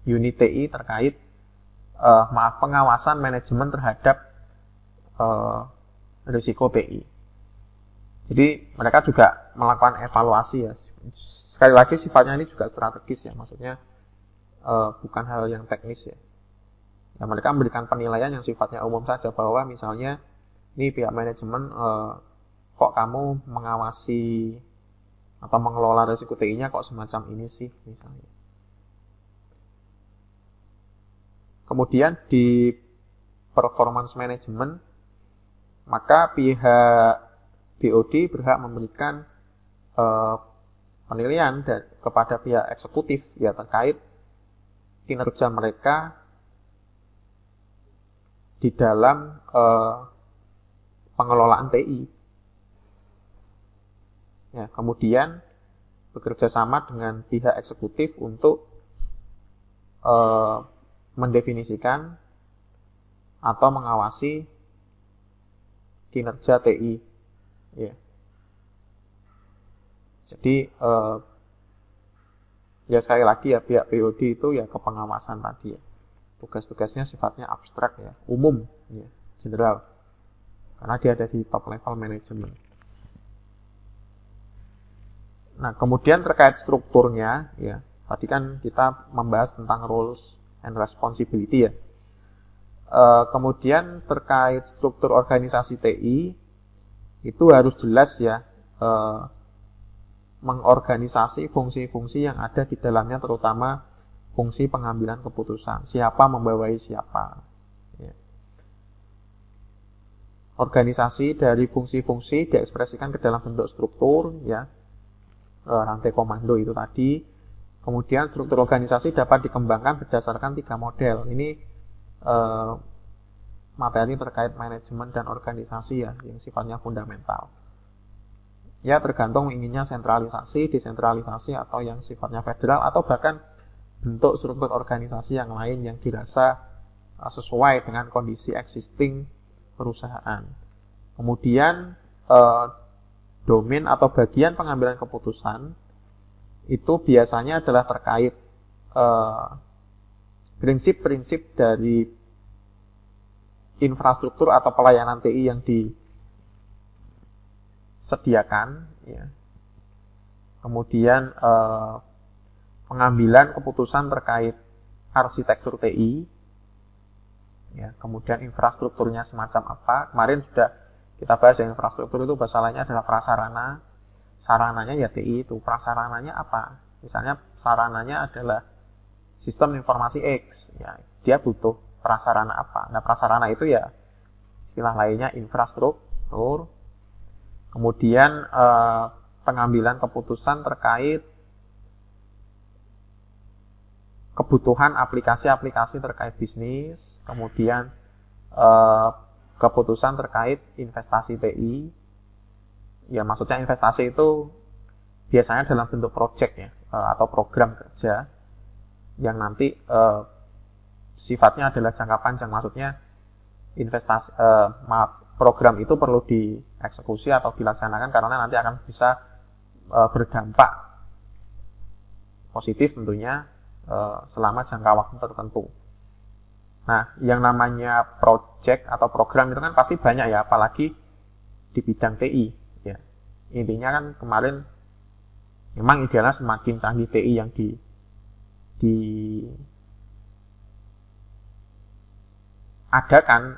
A: unit TI terkait pengawasan manajemen terhadap risiko TI. Jadi mereka juga melakukan evaluasi ya. Sekali lagi sifatnya ini juga strategis ya, maksudnya bukan hal yang teknis ya. Ya, mereka memberikan penilaian yang sifatnya umum saja, bahwa misalnya ini pihak manajemen kok kamu mengawasi atau mengelola risiko TI-nya kok semacam ini sih misalnya. Kemudian di performance management, maka pihak BOD berhak memberikan penilaian kepada pihak eksekutif ya terkait kinerja mereka di dalam pengelolaan TI. Ya, kemudian bekerja sama dengan pihak eksekutif untuk mendefinisikan atau mengawasi kinerja TI. Ya. Jadi ya sekali lagi ya, pihak BOD itu ya kepengawasan tadi ya. Tugas-tugasnya sifatnya abstrak ya, umum ya, general. Karena dia ada di top level manajemen. Nah, kemudian terkait strukturnya ya, tadi kan kita membahas tentang roles and responsibility ya. Kemudian terkait struktur organisasi TI itu harus jelas ya, mengorganisasi fungsi-fungsi yang ada di dalamnya, terutama fungsi pengambilan keputusan, siapa membawai siapa ya. Organisasi dari fungsi-fungsi diekspresikan ke dalam bentuk struktur ya, rantai komando itu tadi. Kemudian struktur organisasi dapat dikembangkan berdasarkan 3 model. Ini materi terkait manajemen dan organisasi ya, yang sifatnya fundamental. Ya, tergantung inginnya sentralisasi, desentralisasi, atau yang sifatnya federal, atau bahkan bentuk struktur organisasi yang lain yang dirasa sesuai dengan kondisi existing perusahaan. Kemudian domain atau bagian pengambilan keputusan itu biasanya adalah terkait prinsip-prinsip dari infrastruktur atau pelayanan TI yang disediakan, ya. Kemudian pengambilan keputusan terkait arsitektur TI, ya. Kemudian infrastrukturnya semacam apa. Kemarin sudah kita bahas ya, infrastruktur itu bahasa lainnya adalah prasarana. Sarananya ya TI itu. Prasarananya apa? Misalnya sarananya adalah sistem informasi X, ya. Dia butuh prasarana apa? Nah, prasarana itu ya istilah lainnya infrastruktur. Kemudian pengambilan keputusan terkait kebutuhan aplikasi-aplikasi terkait bisnis, kemudian keputusan terkait investasi TI. Ya, maksudnya investasi itu biasanya dalam bentuk project ya, atau program kerja yang nanti sifatnya adalah jangka panjang. Maksudnya program itu perlu dieksekusi atau dilaksanakan karena nanti akan bisa berdampak positif tentunya selama jangka waktu tertentu. Nah, yang namanya project atau program itu kan pasti banyak ya, apalagi di bidang TI. Ya. Intinya kan kemarin memang idealnya semakin canggih TI yang diadakan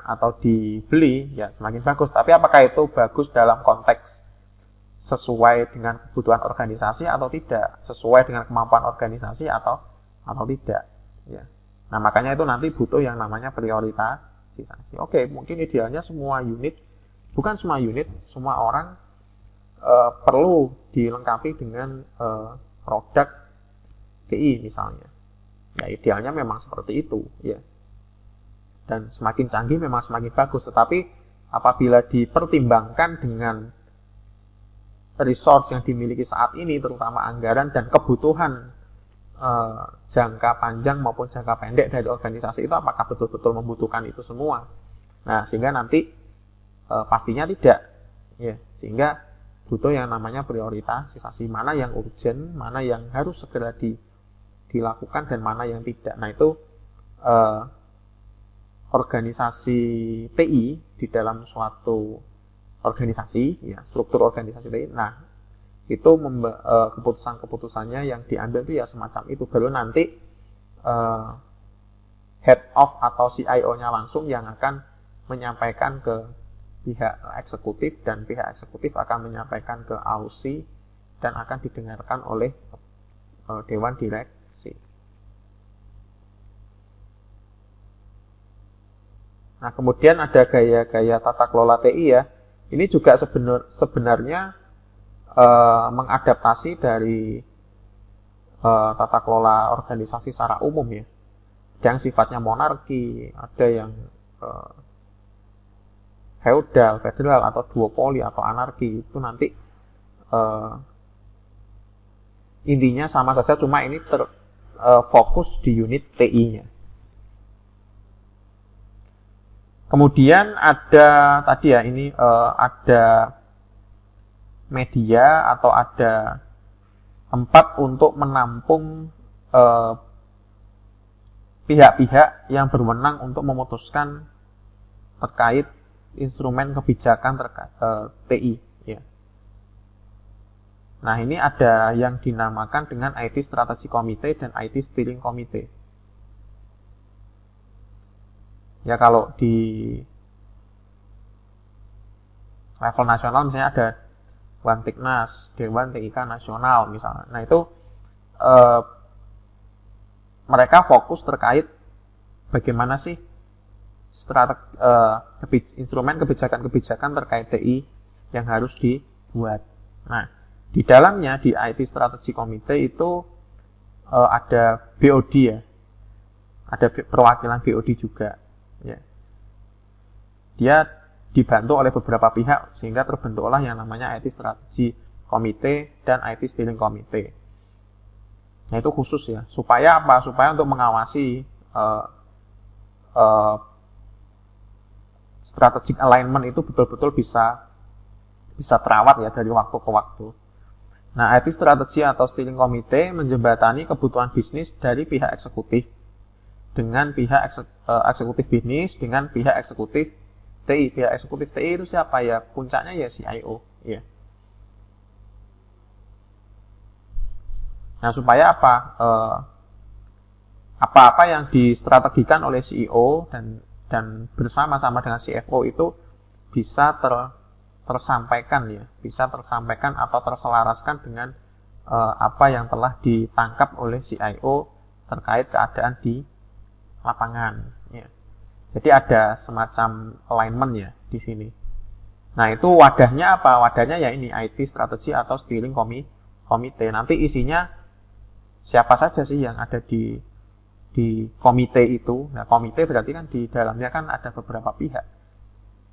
A: atau dibeli, ya semakin bagus. Tapi apakah itu bagus dalam konteks sesuai dengan kebutuhan organisasi atau tidak, sesuai dengan kemampuan organisasi atau tidak, ya. Nah, makanya itu nanti butuh yang namanya prioritasasi. Oke, mungkin idealnya semua unit, bukan semua unit, semua orang perlu dilengkapi dengan produk TI misalnya. Ya, idealnya memang seperti itu, ya. Dan semakin canggih memang semakin bagus. Tetapi apabila dipertimbangkan dengan resource yang dimiliki saat ini, terutama anggaran dan kebutuhan jangka panjang maupun jangka pendek dari organisasi itu, apakah betul-betul membutuhkan itu semua? Nah, sehingga nanti pastinya tidak, ya. Sehingga butuh yang namanya prioritasasi, mana yang urgent, mana yang harus segera dilakukan dan mana yang tidak. Nah, itu organisasi TI di dalam suatu organisasi, ya, struktur organisasi TI. Nah, itu keputusan-keputusannya yang diambil itu ya semacam itu. Baru nanti head of atau CIO-nya langsung yang akan menyampaikan ke pihak eksekutif, dan pihak eksekutif akan menyampaikan ke AUSI dan akan didengarkan oleh Dewan Direksi. Nah, kemudian ada gaya-gaya tata kelola TI ya. Ini juga sebenarnya mengadaptasi dari tata kelola organisasi secara umum ya. Ada yang sifatnya monarki, ada yang feudal, federal, atau duopoli, atau anarki. Itu nanti intinya sama saja, cuma ini fokus di unit TI-nya. Kemudian ada tadi ya, ini ada media atau ada tempat untuk menampung pihak-pihak yang berwenang untuk memutuskan terkait instrumen kebijakan terkait TI. Ya. Nah, ini ada yang dinamakan dengan IT Strategy Committee dan IT Steering Committee. Ya, kalau di level nasional misalnya ada Wantiknas, Dewan TIK Nasional misalnya. Nah, itu mereka fokus terkait bagaimana sih instrumen kebijakan-kebijakan terkait TI yang harus dibuat. Nah, di dalamnya di IT Strategy Committee itu ada BOD ya, ada perwakilan BOD juga. Ya. Dia dibantu oleh beberapa pihak sehingga terbentuklah yang namanya IT Strategy Committee dan IT Steering Committee. Nah, itu khusus ya, supaya apa? Supaya untuk mengawasi strategic alignment itu betul-betul bisa terawat ya dari waktu ke waktu. Nah, IT strategi atau steering committee menjembatani kebutuhan bisnis dari pihak eksekutif dengan pihak eksekutif bisnis dengan pihak eksekutif TI. Pihak eksekutif TI itu siapa ya? Puncaknya ya CIO ya. Nah, supaya apa? Apa-apa yang distrategikan oleh CEO dan bersama-sama dengan CFO itu bisa tersampaikan ya, bisa tersampaikan atau terselaraskan dengan apa yang telah ditangkap oleh CIO terkait keadaan di lapangan ya. Jadi ada semacam alignment ya di sini. Nah, itu wadahnya apa? Wadahnya ya ini IT strategi atau steering committee. Nanti isinya siapa saja sih yang ada di komite itu. Nah, komite berarti kan di dalamnya kan ada beberapa pihak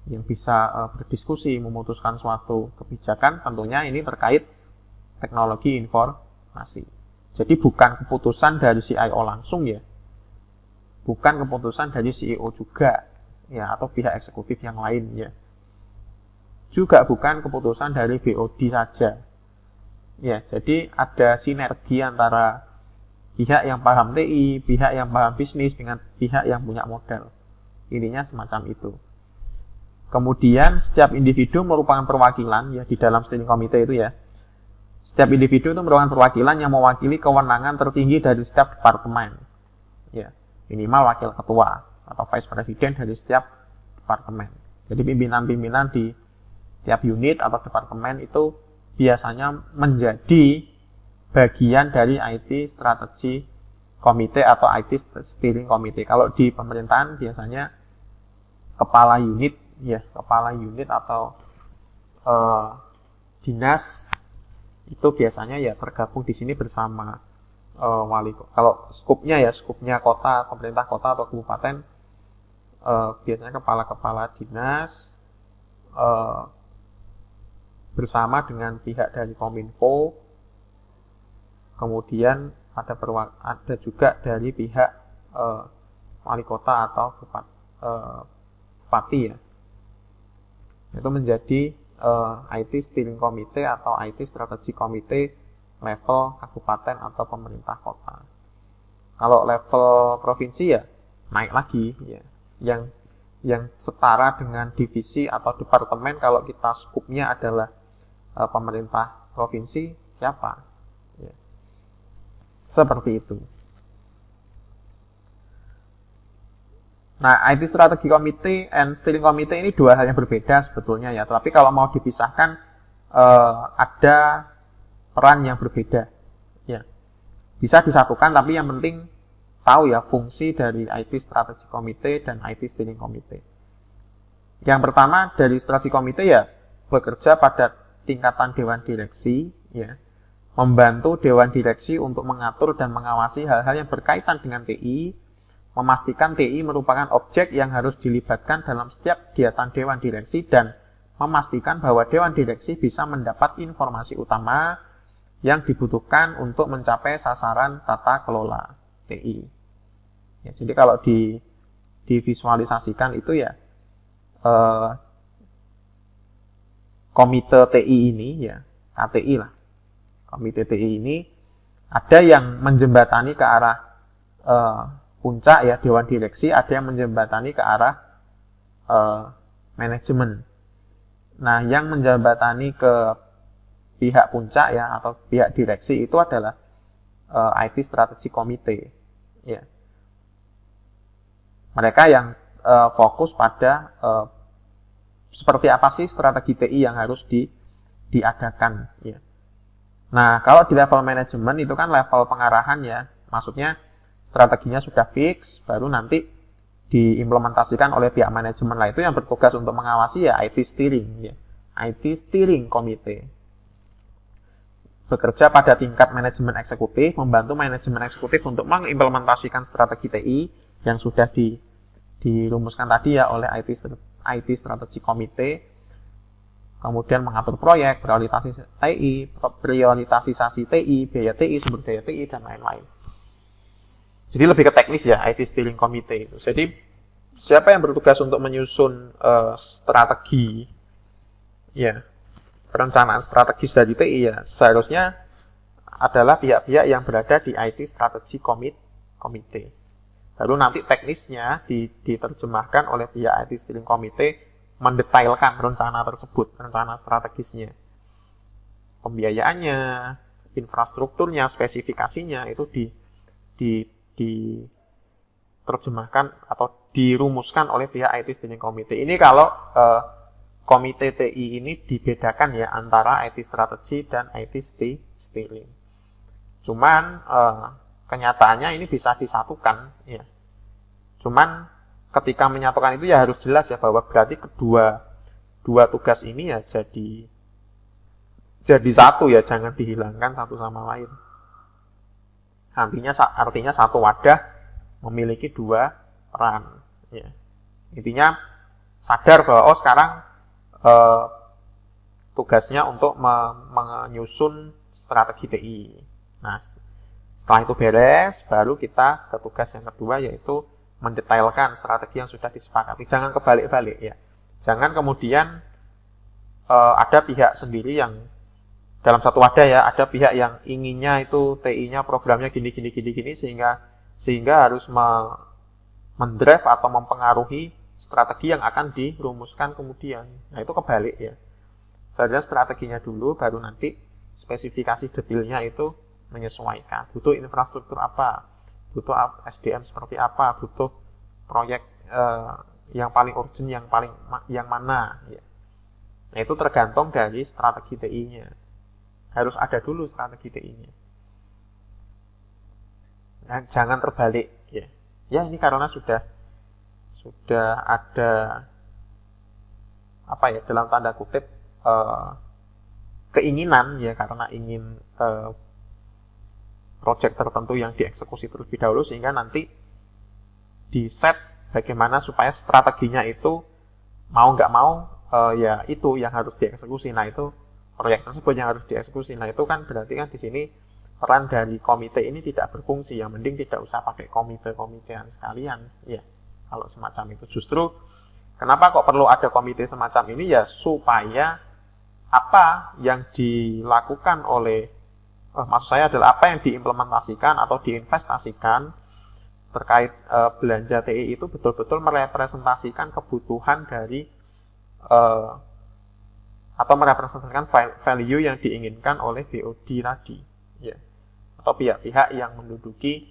A: yang bisa berdiskusi, memutuskan suatu kebijakan, tentunya ini terkait teknologi informasi. Jadi bukan keputusan dari CIO langsung ya, bukan keputusan dari CEO juga ya, atau pihak eksekutif yang lain ya, juga bukan keputusan dari BOD saja ya. Jadi ada sinergi antara pihak yang paham TI, pihak yang paham bisnis dengan pihak yang punya modal. Ininya semacam itu. Kemudian setiap individu merupakan perwakilan ya di dalam steering committee itu ya. Setiap individu itu merupakan perwakilan yang mewakili kewenangan tertinggi dari setiap departemen. Ya, minimal wakil ketua atau vice president dari setiap departemen. Jadi pimpinan-pimpinan di tiap unit atau departemen itu biasanya menjadi bagian dari IT strategi komite atau IT steering committee. Kalau di pemerintahan biasanya kepala unit ya, kepala unit atau dinas itu biasanya ya tergabung di sini bersama wali. Kalau skupnya kota, pemerintah kota atau kabupaten, biasanya kepala dinas bersama dengan pihak dari Kominfo. Kemudian ada juga dari pihak wali kota atau bupati ya. Itu menjadi IT steering committee atau IT strategy committee level kabupaten atau pemerintah kota. Kalau level provinsi ya naik lagi ya, yang setara dengan divisi atau departemen. Kalau kita skupnya adalah pemerintah provinsi, siapa ya. Seperti itu. Nah, IT Strategy Committee and Steering Committee ini dua hal yang berbeda sebetulnya ya. Tapi kalau mau dipisahkan, ada peran yang berbeda. Ya, bisa disatukan, tapi yang penting tahu ya fungsi dari IT Strategy Committee dan IT Steering Committee. Yang pertama dari Strategy Committee ya bekerja pada tingkatan dewan direksi, ya, membantu dewan direksi untuk mengatur dan mengawasi hal-hal yang berkaitan dengan TI. Memastikan TI merupakan objek yang harus dilibatkan dalam setiap kegiatan Dewan Direksi dan memastikan bahwa Dewan Direksi bisa mendapat informasi utama yang dibutuhkan untuk mencapai sasaran tata kelola TI. Ya, jadi kalau divisualisasikan itu ya komite TI ini ya, KTI lah. Komite TI ini ada yang menjembatani ke arah puncak ya, dewan direksi, ada yang menjembatani ke arah manajemen. Nah, yang menjembatani ke pihak puncak ya atau pihak direksi itu adalah IT Strategy Committee. Ya. Mereka yang fokus pada seperti apa sih strategi TI yang harus diadakan. Ya. Nah, kalau di level manajemen itu kan level pengarahan ya, maksudnya strateginya sudah fix, baru nanti diimplementasikan oleh pihak manajemen lah. Itu yang bertugas untuk mengawasi ya IT steering, ya. IT steering committee. Bekerja pada tingkat manajemen eksekutif, membantu manajemen eksekutif untuk mengimplementasikan strategi TI yang sudah dirumuskan tadi ya oleh IT Strategy Committee. Kemudian mengatur proyek, prioritasasi TI, biaya TI, sumber daya TI, dan lain-lain. Jadi lebih ke teknis ya IT Steering Committee itu. Jadi siapa yang bertugas untuk menyusun strategi ya perencanaan strategis dari TI ya seharusnya adalah pihak-pihak yang berada di IT Strategy Committee. Lalu nanti teknisnya diterjemahkan oleh pihak IT Steering Committee mendetailkan rencana tersebut, rencana strategisnya. Pembiayaannya, infrastrukturnya, spesifikasinya itu diterjemahkan atau dirumuskan oleh pihak IT Steering Committee. Ini kalau komite TI ini dibedakan ya antara IT Strategy dan IT Steering. Cuman kenyataannya ini bisa disatukan ya. Cuman ketika menyatukan itu ya harus jelas ya bahwa berarti dua tugas ini ya jadi satu ya, jangan dihilangkan satu sama lain. Artinya satu wadah memiliki dua peran ya. Intinya sadar bahwa sekarang tugasnya untuk menyusun strategi TI. Nah, setelah itu beres, baru kita ke tugas yang kedua yaitu mendetailkan strategi yang sudah disepakati. Jangan kebalik-balik ya. Jangan kemudian ada pihak sendiri yang dalam satu wadah ya, ada pihak yang inginnya itu TI-nya programnya gini sehingga harus mendrive atau mempengaruhi strategi yang akan dirumuskan kemudian. Nah, itu kebalik ya. Seharusnya strateginya dulu, baru nanti spesifikasi detailnya itu menyesuaikan. Butuh infrastruktur apa, butuh SDM seperti apa, butuh proyek yang paling urgent, yang mana. Ya. Nah, itu tergantung dari strategi TI-nya. Harus ada dulu strategi TI-nya. Nah, jangan terbalik. Ya, ya ini karena sudah ada apa ya dalam tanda kutip keinginan ya karena ingin project tertentu yang dieksekusi terlebih dahulu sehingga nanti di set bagaimana supaya strateginya itu mau nggak mau ya itu yang harus dieksekusi. Nah itu proyek tersebut yang harus dieksekusi. Nah itu kan berarti kan di sini peran dari komite ini tidak berfungsi. Yang mending tidak usah pakai komitean sekalian ya. Kalau semacam itu justru kenapa kok perlu ada komite semacam ini ya supaya apa yang dilakukan oleh maksud saya adalah apa yang diimplementasikan atau diinvestasikan terkait belanja TI itu betul-betul merepresentasikan kebutuhan dari atau merepresentasikan value yang diinginkan oleh BOD tadi ya atau pihak-pihak yang menduduki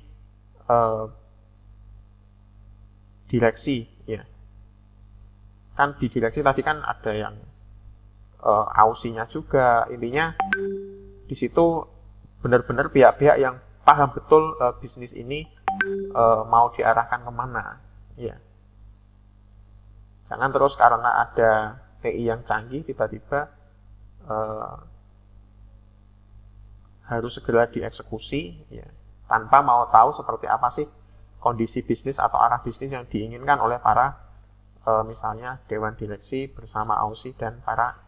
A: direksi ya kan di direksi tadi kan ada yang AUSI-nya juga. Intinya di situ benar-benar pihak-pihak yang paham betul bisnis ini mau diarahkan kemana ya. Jangan terus karena ada TI yang canggih tiba-tiba harus segera dieksekusi ya tanpa mau tahu seperti apa sih kondisi bisnis atau arah bisnis yang diinginkan oleh para misalnya dewan direksi bersama AUSI dan para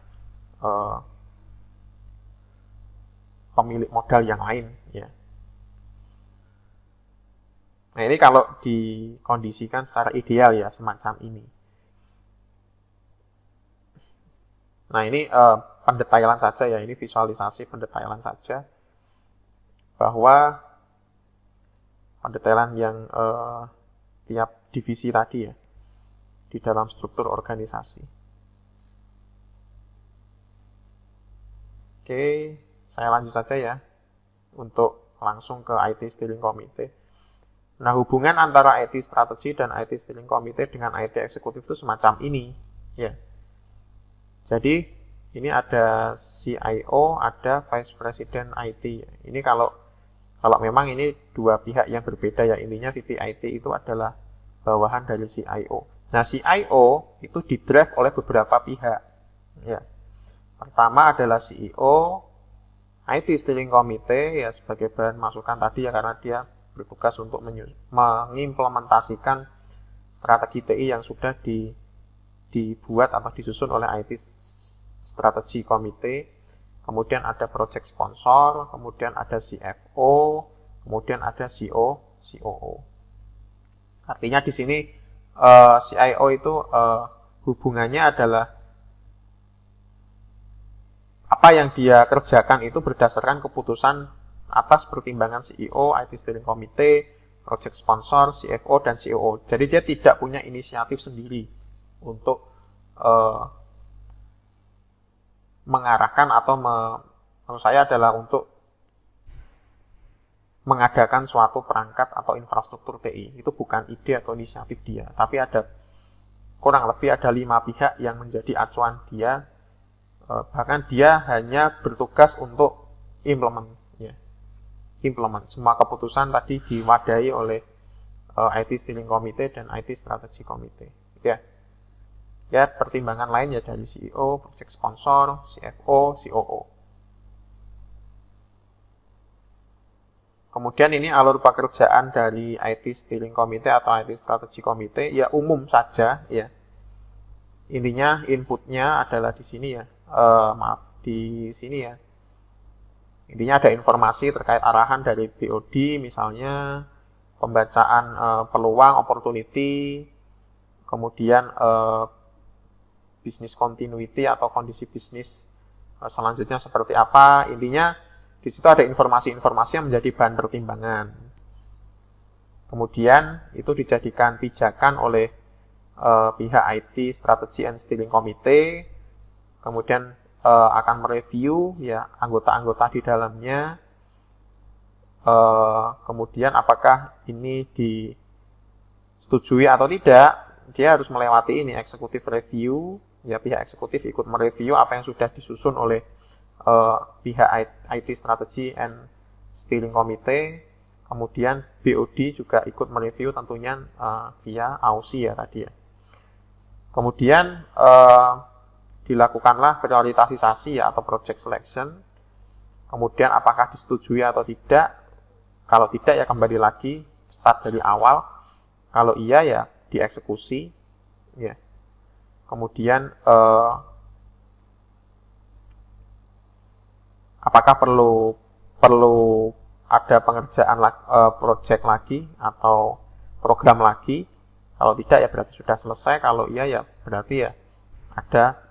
A: pemilik modal yang lain ya. Nah ini kalau dikondisikan secara ideal ya semacam ini. Nah ini pendetailan saja ya, ini visualisasi pendetailan saja bahwa pendetailan yang tiap divisi tadi ya di dalam struktur organisasi. Oke, saya lanjut saja ya untuk langsung ke IT Steering Committee. Nah, hubungan antara IT Strategy dan IT Steering Committee dengan IT Eksekutif itu semacam ini ya. Jadi ini ada CIO, ada Vice President IT. Ini kalau memang ini dua pihak yang berbeda ya, intinya VP IT itu adalah bawahan dari CIO. Nah, CIO itu didrive oleh beberapa pihak. Ya. Pertama adalah CEO, IT Steering Committee ya sebagai bahan masukan tadi ya karena dia bertugas untuk mengimplementasikan strategi TI yang sudah dibuat atau disusun oleh IT Strategy Committee. Kemudian ada project sponsor, kemudian ada CFO, kemudian ada COO. Artinya di sini CIO itu hubungannya adalah apa yang dia kerjakan itu berdasarkan keputusan atas pertimbangan CEO, IT Steering Committee, project sponsor, CFO, dan COO. Jadi dia tidak punya inisiatif sendiri untuk mengarahkan atau menurut saya adalah untuk mengadakan suatu perangkat atau infrastruktur TI. Itu bukan ide atau inisiatif dia, tapi ada kurang lebih ada 5 pihak yang menjadi acuan dia. Bahkan dia hanya bertugas untuk implement. Semua keputusan tadi diwadahi oleh IT Steering Committee dan IT Strategy Committee. Ya, pertimbangan lain ya dari CEO, project sponsor, CFO, COO. Kemudian ini alur pekerjaan dari IT Steering Committee atau IT Strategy Committee ya umum saja ya. Intinya inputnya adalah di sini ya. Di sini ya. Intinya ada informasi terkait arahan dari BOD misalnya pembacaan peluang, opportunity, kemudian business continuity atau kondisi bisnis selanjutnya seperti apa. Intinya di situ ada informasi-informasi yang menjadi bahan pertimbangan. Kemudian itu dijadikan pijakan oleh pihak IT Strategy and Steering Committee. Kemudian akan mereview ya anggota-anggota di dalamnya. Kemudian apakah ini disetujui atau tidak, dia harus melewati ini executive review. Ya pihak eksekutif ikut mereview apa yang sudah disusun oleh pihak IT Strategy and Steering Committee. Kemudian BOD juga ikut mereview tentunya via AUSI ya tadi ya. Kemudian dilakukanlah prioritasisasi ya, atau project selection. Kemudian apakah disetujui atau tidak. Kalau tidak ya kembali lagi start dari awal. Kalau iya ya dieksekusi ya. Kemudian apakah perlu ada pengerjaan project lagi atau program lagi. Kalau tidak ya berarti sudah selesai. Kalau iya ya berarti ya ada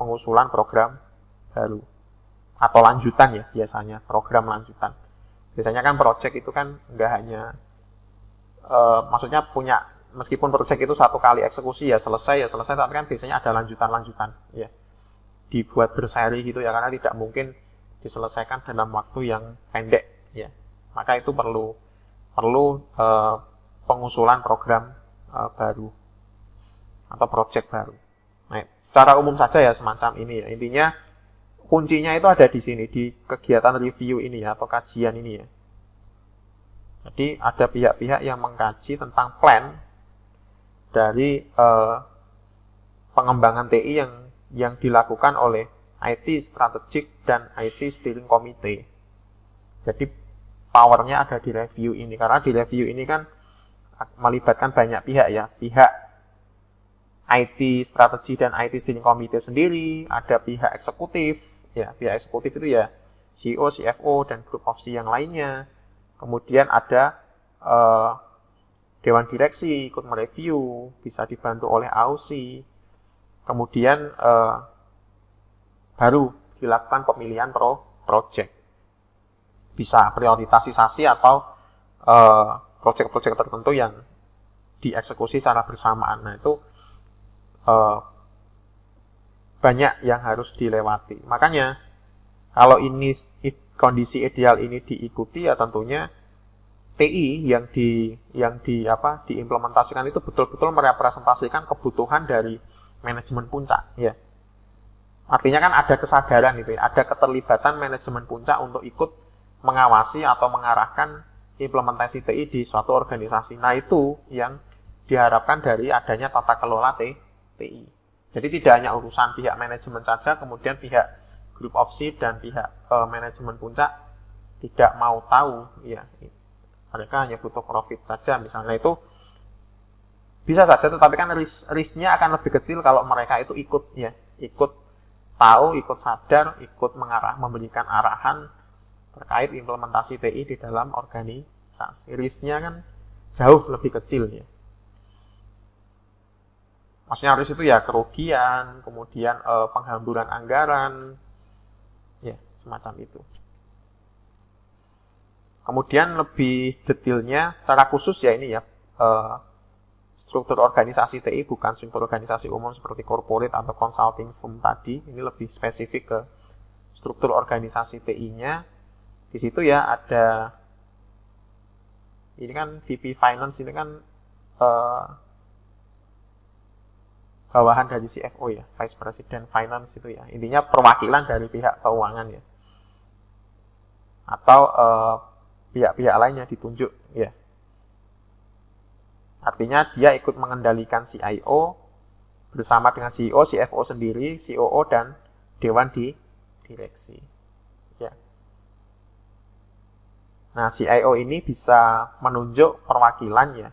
A: pengusulan program baru atau lanjutan ya, biasanya program lanjutan. Biasanya kan project itu kan nggak hanya maksudnya punya, meskipun project itu satu kali eksekusi ya selesai, tapi kan biasanya ada lanjutan-lanjutan ya, dibuat berseri gitu ya, karena tidak mungkin diselesaikan dalam waktu yang pendek ya. Maka itu perlu pengusulan program baru atau project baru. Nah, secara umum saja ya semacam ini ya. Intinya kuncinya itu ada di sini, di kegiatan review ini ya, atau kajian ini ya. Jadi ada pihak-pihak yang mengkaji tentang plan dari pengembangan TI yang dilakukan oleh IT Strategic dan IT Steering Committee. Jadi powernya ada di review ini, karena di review ini kan melibatkan banyak pihak ya, pihak IT Strategy dan IT Steering Committee sendiri, ada pihak eksekutif, ya pihak eksekutif itu ya CEO, CFO, dan group of C yang lainnya. Kemudian ada Dewan Direksi ikut mereview, bisa dibantu oleh AUSI. Kemudian baru dilakukan pemilihan project. Bisa prioritasisasi atau project-project tertentu yang dieksekusi secara bersamaan. Nah itu banyak yang harus dilewati. Makanya kalau ini kondisi ideal ini diikuti ya tentunya TI yang diimplementasikan itu betul-betul merepresentasikan kebutuhan dari manajemen puncak ya. Artinya kan ada kesadaran gitu ya, ada keterlibatan manajemen puncak untuk ikut mengawasi atau mengarahkan implementasi TI di suatu organisasi. Nah itu yang diharapkan dari adanya tata kelola TI. Jadi tidak hanya urusan pihak manajemen saja, kemudian pihak group of C dan pihak manajemen puncak tidak mau tahu, ya mereka hanya butuh profit saja misalnya, itu bisa saja, tetapi kan risknya akan lebih kecil kalau mereka itu ikut tahu, ikut sadar, ikut memberikan arahan terkait implementasi TI di dalam organisasi. Risknya kan jauh lebih kecil ya. Maksudnya risk itu ya kerugian, kemudian penghamburan anggaran, ya semacam itu. Kemudian lebih detailnya secara khusus ya ini ya struktur organisasi TI bukan struktur organisasi umum seperti corporate atau consulting firm tadi. Ini lebih spesifik ke struktur organisasi TI-nya. Di situ ya ada ini kan VP Finance ini kan bawahan dari CFO ya, Vice President Finance itu ya. Intinya perwakilan dari pihak keuangan ya. Atau pihak-pihak lainnya ditunjuk ya. Artinya dia ikut mengendalikan CIO bersama dengan CEO, CFO sendiri, COO dan dewan di direksi. Ya. Nah, CIO ini bisa menunjuk perwakilan ya.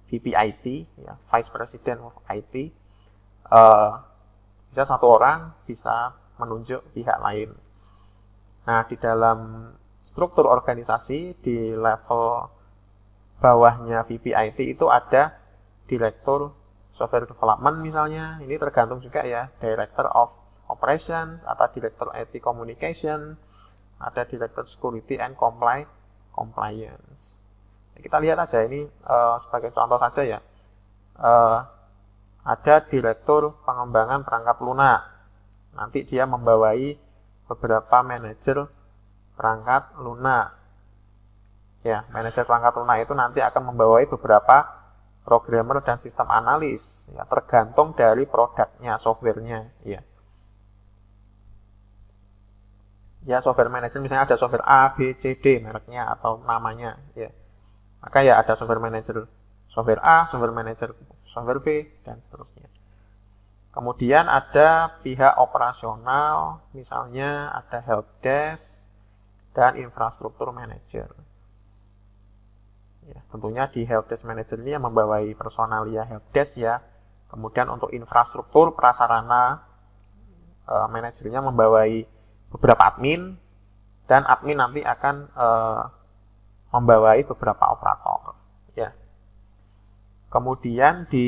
A: VP IT, ya, Vice President of IT, bisa satu orang bisa menunjuk pihak lain. Nah, di dalam struktur organisasi di level bawahnya VP IT itu ada Direktur Software Development misalnya, ini tergantung juga ya, Director of Operations, atau Director IT Communication, ada Director Security and Compliance. Kita lihat aja ini sebagai contoh saja ya. Ada Direktur Pengembangan Perangkat Lunak. Nanti dia membawai beberapa manajer perangkat lunak. Ya, manajer perangkat lunak itu nanti akan membawai beberapa programmer dan sistem analis. Ya, tergantung dari produknya, softwarenya. Ya. Ya, software manager misalnya ada software A, B, C, D mereknya atau namanya. Ya. Maka ya ada software manager software A, software manager software B, dan seterusnya. Kemudian ada pihak operasional, misalnya ada helpdesk dan infrastruktur manager. Ya, tentunya di helpdesk manager ini yang membawai personalia helpdesk ya. Kemudian untuk infrastruktur prasarana manajernya membawai beberapa admin, dan admin nanti akan membawai beberapa operator ya. Kemudian di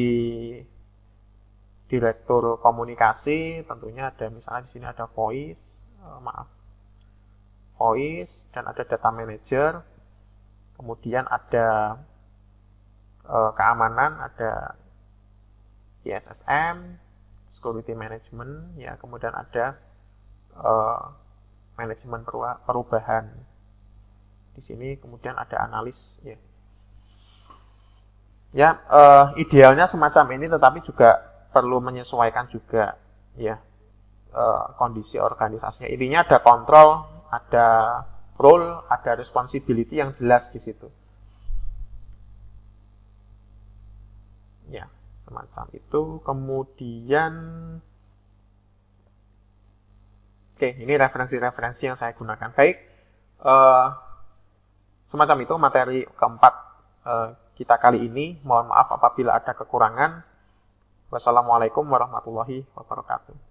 A: Direktur Komunikasi tentunya ada misalnya di sini ada voice dan ada data manager. Kemudian ada keamanan, ada ISSM, security management ya, kemudian ada manajemen perubahan. Di sini kemudian ada analis ya. Ya, idealnya semacam ini, tetapi juga perlu menyesuaikan juga ya kondisi organisasinya. Intinya ada kontrol, ada role, ada responsibility yang jelas di situ. Ya, semacam itu. Kemudian oke, ini referensi-referensi yang saya gunakan. Baik, semacam itu materi keempat kita kali ini. Mohon maaf apabila ada kekurangan. Wassalamualaikum warahmatullahi wabarakatuh.